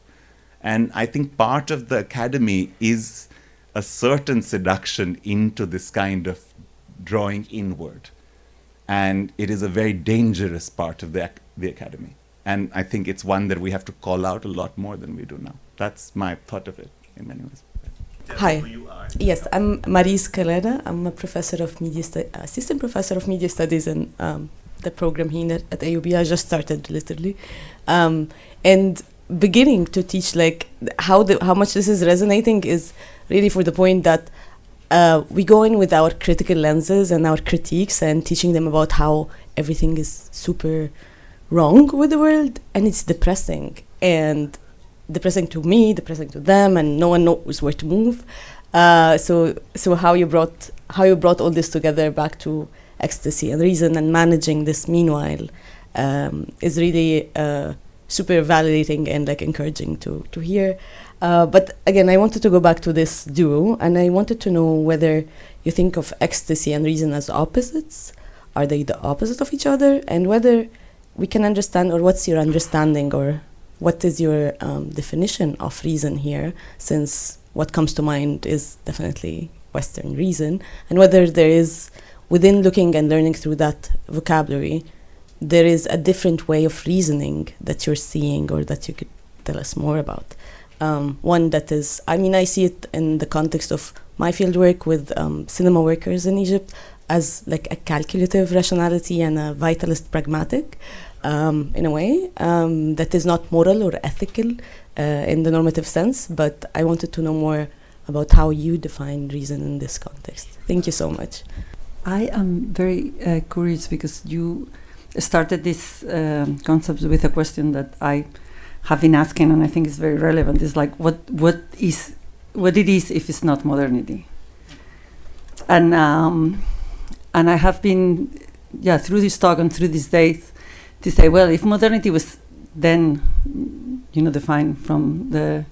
And I think part of the academy is a certain seduction into this kind of drawing inward. And it is a very dangerous part of the academy. And I think it's one that we have to call out a lot more than we do now. That's my thought of it in many ways. Hi. Yes, I'm Maris Carrera. I'm a professor of assistant professor of media studies in the program here at AUB. I just started literally, and beginning to teach like how much this is resonating is really for the point that we go in with our critical lenses and our critiques and teaching them about how everything is super wrong with the world, and it's depressing to me, depressing to them, and no one knows where to move. So how you brought all this together back to ecstasy and reason and managing this meanwhile is really super validating and like encouraging to hear. But again, I wanted to go back to this duo, and I wanted to know whether you think of ecstasy and reason as opposites. Are they the opposite of each other? And whether we can understand, or what's your understanding, or what is your definition of reason here, since what comes to mind is definitely Western reason, and whether there is, within looking and learning through that vocabulary, there is a different way of reasoning that you're seeing, or that you could tell us more about. One that is, I see it in the context of my fieldwork with cinema workers in Egypt as like a calculative rationality and a vitalist pragmatic, in a way, that is not moral or ethical in the normative sense, but I wanted to know more about how you define reason in this context. Thank you so much. I am very curious, because you started this concept with a question that I have been asking, and I think it's very relevant. It's like, what it is if it's not modernity? And I have been, through this talk and through these days, to say, well, if modernity was then, defined from the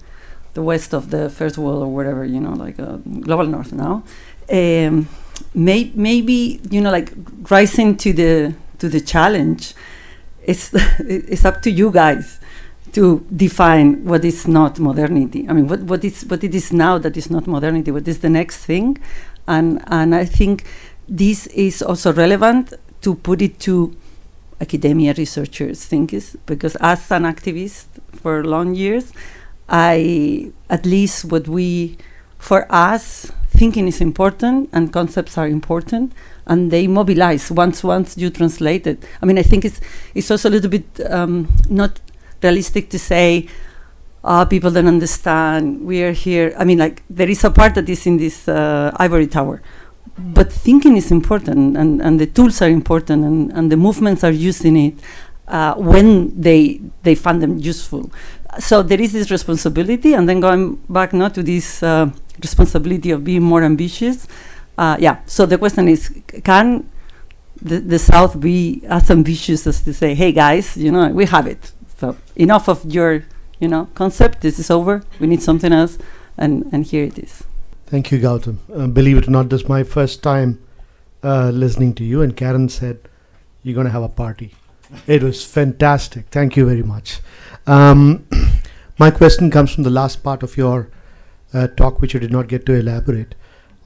the West of the First World or whatever, like global North now. Maybe like rising to the challenge. It's up to you guys to define what is not modernity. I mean, what it is now that is not modernity. What is the next thing? And I think this is also relevant to put it to academia, researchers, thinkers, because as an activist for long years, at least for us, thinking is important and concepts are important, and they mobilize once you translate it. I mean, I think it's also a little bit not realistic to say, people don't understand, we are here. I mean, like, there is a part that is in this ivory tower, but thinking is important, and the tools are important, and the movements are using it when they find them useful. So there is this responsibility, and then going back now to this responsibility of being more ambitious. So the question is, can the South be as ambitious as to say, hey guys, we have it. So enough of your, concept. This is over. We need something else, and here it is. Thank you, Gautam. Believe it or not, this is my first time listening to you. And Karen said, you're going to have a party. It was fantastic. Thank you very much. My question comes from the last part of your talk, which you did not get to elaborate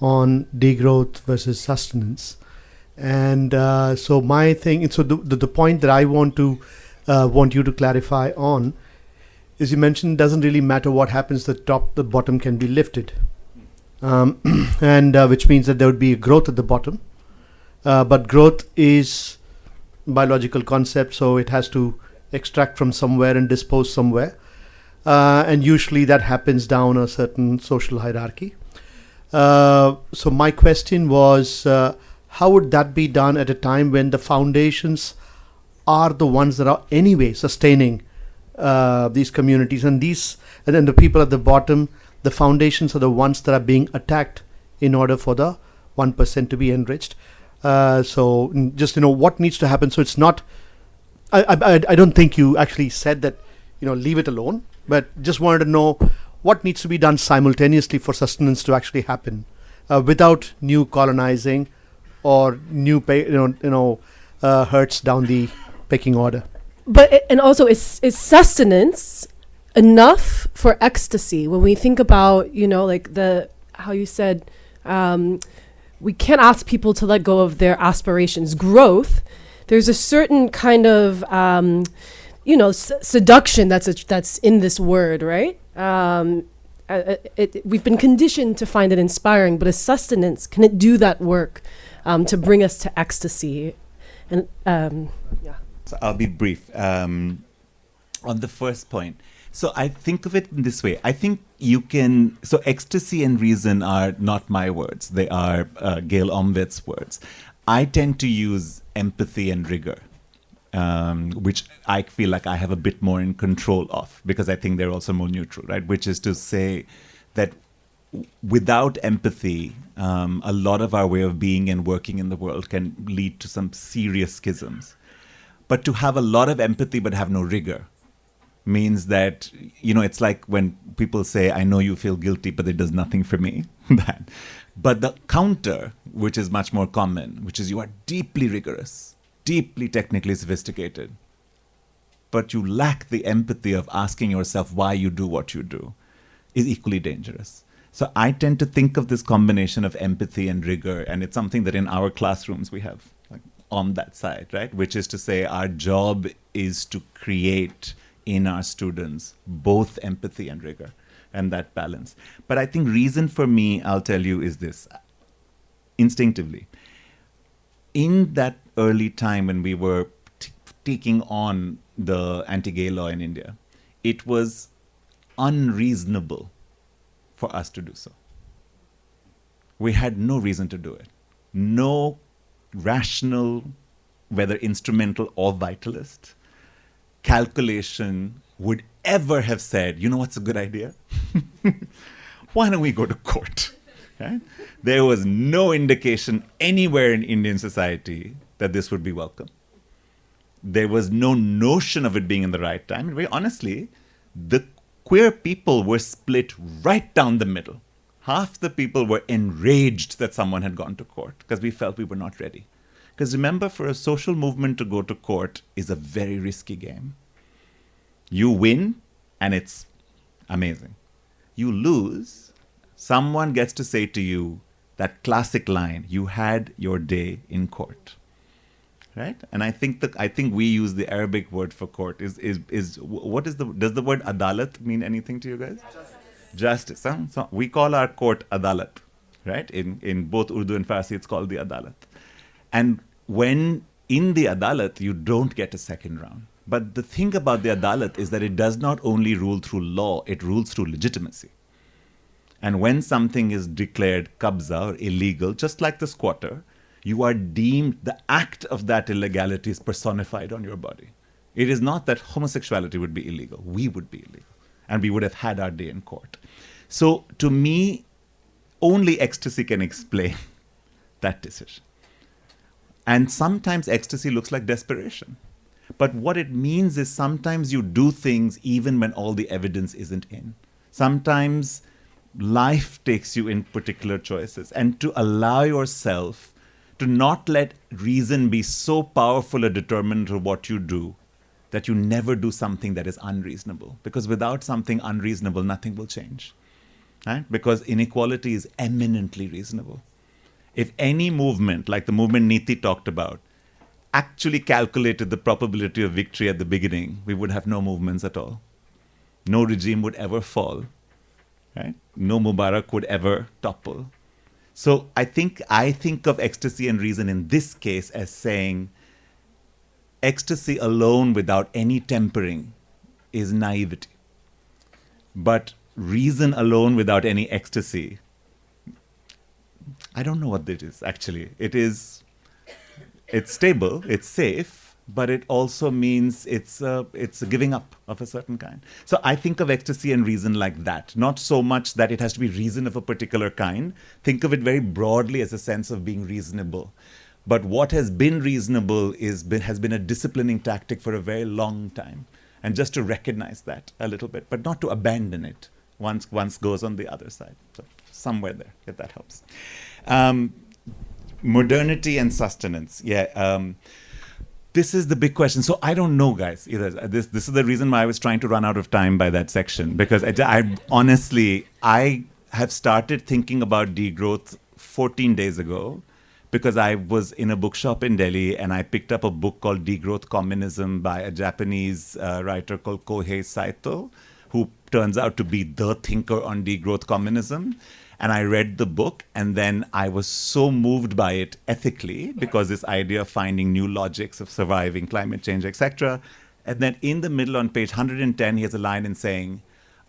on degrowth versus sustenance. And so my thing, so the point that I want you to clarify on is, you mentioned it doesn't really matter what happens, the bottom can be lifted. And which means that there would be a growth at the bottom. But growth is biological concept, so it has to extract from somewhere and dispose somewhere. And usually that happens down a certain social hierarchy. So my question was, how would that be done at a time when the foundations are the ones that are anyway sustaining these communities, and then the people at the bottom, the foundations are the ones that are being attacked in order for the 1% to be enriched. So just, what needs to happen? So it's not, I don't think you actually said that, leave it alone, but just wanted to know what needs to be done simultaneously for sustenance to actually happen without new colonizing or new, hurts down the pecking order. But and also, is sustenance enough for ecstasy? When we think about, like how you said, we can't ask people to let go of their aspirations. Growth, there's a certain kind of, seduction that's in this word, right? We've been conditioned to find it inspiring, but as sustenance, can it do that work to bring us to ecstasy? And So I'll be brief on the first point. So I think of it in this way. I think so ecstasy and reason are not my words. They are Gail Omved's words. I tend to use empathy and rigor, which I feel like I have a bit more in control of, because I think they're also more neutral, right? Which is to say that without empathy, a lot of our way of being and working in the world can lead to some serious schisms. But to have a lot of empathy but have no rigor means that, it's like when people say, I know you feel guilty, but it does nothing for me. But the counter, which is much more common, which is you are deeply rigorous, deeply technically sophisticated, but you lack the empathy of asking yourself why you do what you do, is equally dangerous. So I tend to think of this combination of empathy and rigor, and it's something that in our classrooms we have on that side, right? Which is to say our job is to create in our students both empathy and rigor and that balance. But I think reason for me, I'll tell you, is this. Instinctively, in that early time when we were taking on the anti-gay law in India, it was unreasonable for us to do so. We had no reason to do it. No rational, whether instrumental or vitalist, calculation would ever have said, what's a good idea? Why don't we go to court? Right? There was no indication anywhere in Indian society that this would be welcome. There was no notion of it being in the right time. And very honestly, the queer people were split right down the middle. Half the people were enraged that someone had gone to court because we felt we were not ready. Because remember, for a social movement to go to court is a very risky game. You win, and it's amazing. You lose, someone gets to say to you that classic line, you had your day in court. Right? And I think we use the Arabic word for court. Does the word adalat mean anything to you guys? Justice. So we call our court adalat, right? In both Urdu and Farsi, it's called the adalat. And when in the adalat, you don't get a second round. But the thing about the adalat is that it does not only rule through law, it rules through legitimacy. And when something is declared qabza or illegal, just like the squatter, you are deemed, the act of that illegality is personified on your body. It is not that homosexuality would be illegal. We would be illegal. And we would have had our day in court. So to me, only ecstasy can explain that decision. And sometimes ecstasy looks like desperation. But what it means is sometimes you do things even when all the evidence isn't in. Sometimes life takes you in particular choices. And to allow yourself to not let reason be so powerful a determinant of what you do that you never do something that is unreasonable. Because without something unreasonable, nothing will change. Right? Because inequality is eminently reasonable. If any movement, like the movement Niti talked about, actually calculated the probability of victory at the beginning, we would have no movements at all. No regime would ever fall. Right? No Mubarak would ever topple. So I think of ecstasy and reason in this case as saying ecstasy alone without any tempering is naivety. But reason alone without any ecstasy, I don't know what it is actually. It's stable, it's safe, but it also means it's a giving up of a certain kind. So I think of ecstasy and reason like that. Not so much that it has to be reason of a particular kind. Think of it very broadly as a sense of being reasonable. But what has been reasonable has been a disciplining tactic for a very long time. And just to recognize that a little bit, but not to abandon it once goes on the other side. So somewhere there, if that helps. Modernity and sustenance. This is the big question. So I don't know, guys. Either. This is the reason why I was trying to run out of time by that section. Because I honestly have started thinking about degrowth 14 days ago. Because I was in a bookshop in Delhi and I picked up a book called Degrowth Communism by a Japanese writer called Kohei Saito, who turns out to be the thinker on degrowth communism. And I read the book, and then I was so moved by it ethically, because this idea of finding new logics of surviving climate change, etc. And then in the middle on page 110, he has a line in saying,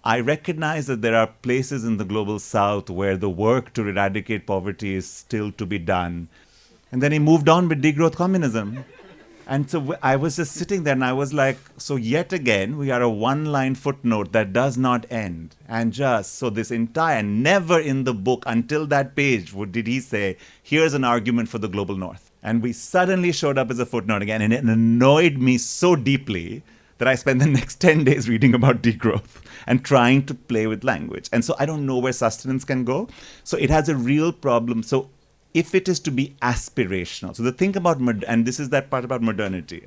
I recognize that there are places in the global south where the work to eradicate poverty is still to be done. And then he moved on with degrowth communism. And so I was just sitting there and I was like, so yet again, we are a one-line footnote that does not end. And just so this entire, never in the book until that page did he say, here's an argument for the global north. And we suddenly showed up as a footnote again, and it annoyed me so deeply that I spent the next 10 days reading about degrowth and trying to play with language. And so I don't know where sustenance can go. So it has a real problem. So if it is to be aspirational, so the thing about, and this is that part about modernity.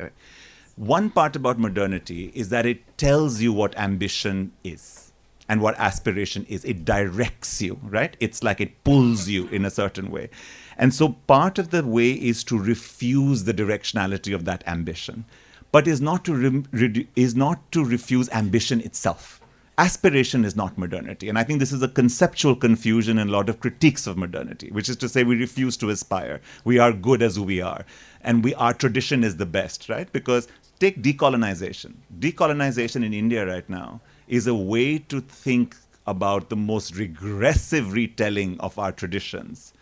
One part about modernity is that it tells you what ambition is and what aspiration is. It directs you, right? It's like it pulls you in a certain way. And so part of the way is to refuse the directionality of that ambition, but is not to refuse ambition itself. Aspiration is not modernity. And I think this is a conceptual confusion in a lot of critiques of modernity, which is to say we refuse to aspire. We are good as who we are. And our tradition is the best, right? Because take decolonization. Decolonization in India right now is a way to think about the most regressive retelling of our traditions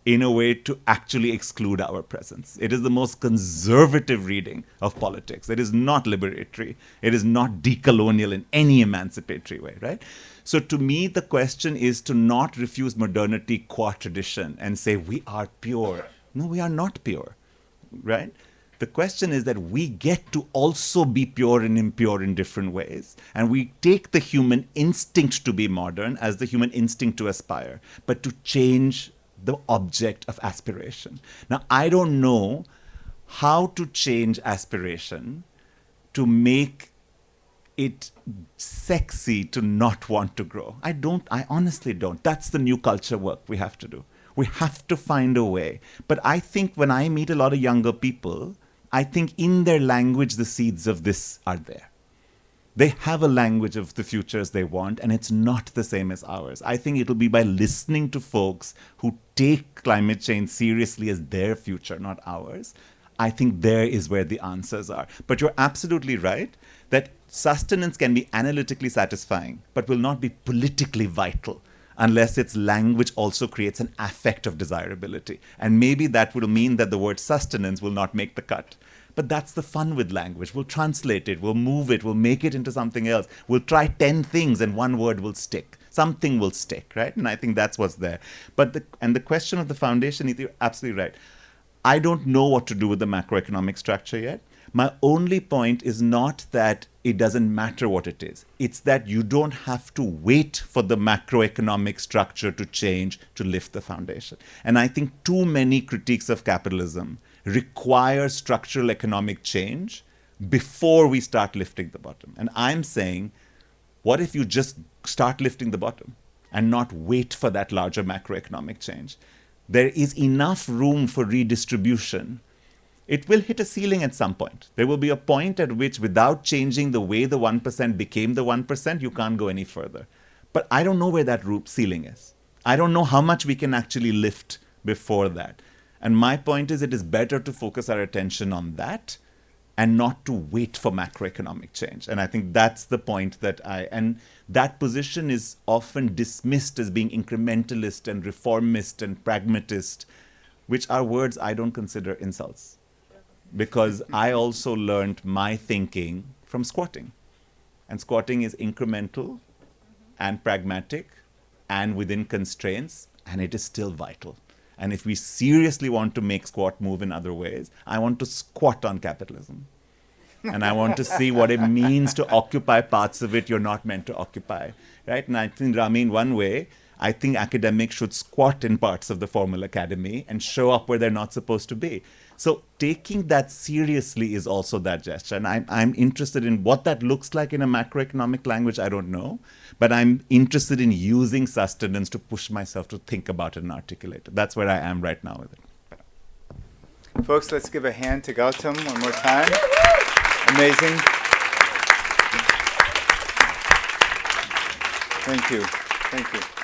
in a way to actually exclude our presence. It is the most conservative reading of politics. It is not liberatory. It is not decolonial in any emancipatory way, right? So to me, the question is to not refuse modernity qua tradition and say we are pure. No, we are not pure, right? The question is that we get to also be pure and impure in different ways. And we take the human instinct to be modern as the human instinct to aspire, but to change the object of aspiration. Now, I don't know how to change aspiration to make it sexy to not want to grow. I honestly don't. That's the new culture work we have to do. We have to find a way. But I think when I meet a lot of younger people, I think in their language, the seeds of this are there. They have a language of the futures they want, and it's not the same as ours. I think it'll be by listening to folks who take climate change seriously as their future, not ours. I think there is where the answers are. But you're absolutely right that sustenance can be analytically satisfying, but will not be politically vital unless its language also creates an affect of desirability. And maybe that will mean that the word sustenance will not make the cut. But that's the fun with language. We'll translate it, we'll move it, we'll make it into something else. We'll try 10 things and one word will stick. Something will stick, right? And I think that's what's there. But the question of the foundation, you're absolutely right. I don't know what to do with the macroeconomic structure yet. My only point is not that it doesn't matter what it is. It's that you don't have to wait for the macroeconomic structure to change to lift the foundation. And I think too many critiques of capitalism require structural economic change before we start lifting the bottom. And I'm saying, what if you just start lifting the bottom and not wait for that larger macroeconomic change? There is enough room for redistribution. It will hit a ceiling at some point. There will be a point at which, without changing the way the 1% became the 1%, you can't go any further. But I don't know where that ceiling is. I don't know how much we can actually lift before that. And my point is, it is better to focus our attention on that and not to wait for macroeconomic change. And I think that's the point and that position is often dismissed as being incrementalist and reformist and pragmatist, which are words I don't consider insults. Because I also learned my thinking from squatting. And squatting is incremental and pragmatic and within constraints, and it is still vital. And if we seriously want to make squat move in other ways, I want to squat on capitalism. And I want to see what it means to occupy parts of it you're not meant to occupy. Right? And I think, Rami, in one way, I think academics should squat in parts of the formal academy and show up where they're not supposed to be. So taking that seriously is also that gesture. And I'm interested in what that looks like in a macroeconomic language, I don't know. But I'm interested in using sustenance to push myself to think about it and articulate it. That's where I am right now with it. Folks, let's give a hand to Gautam one more time. Amazing. Thank you. Thank you.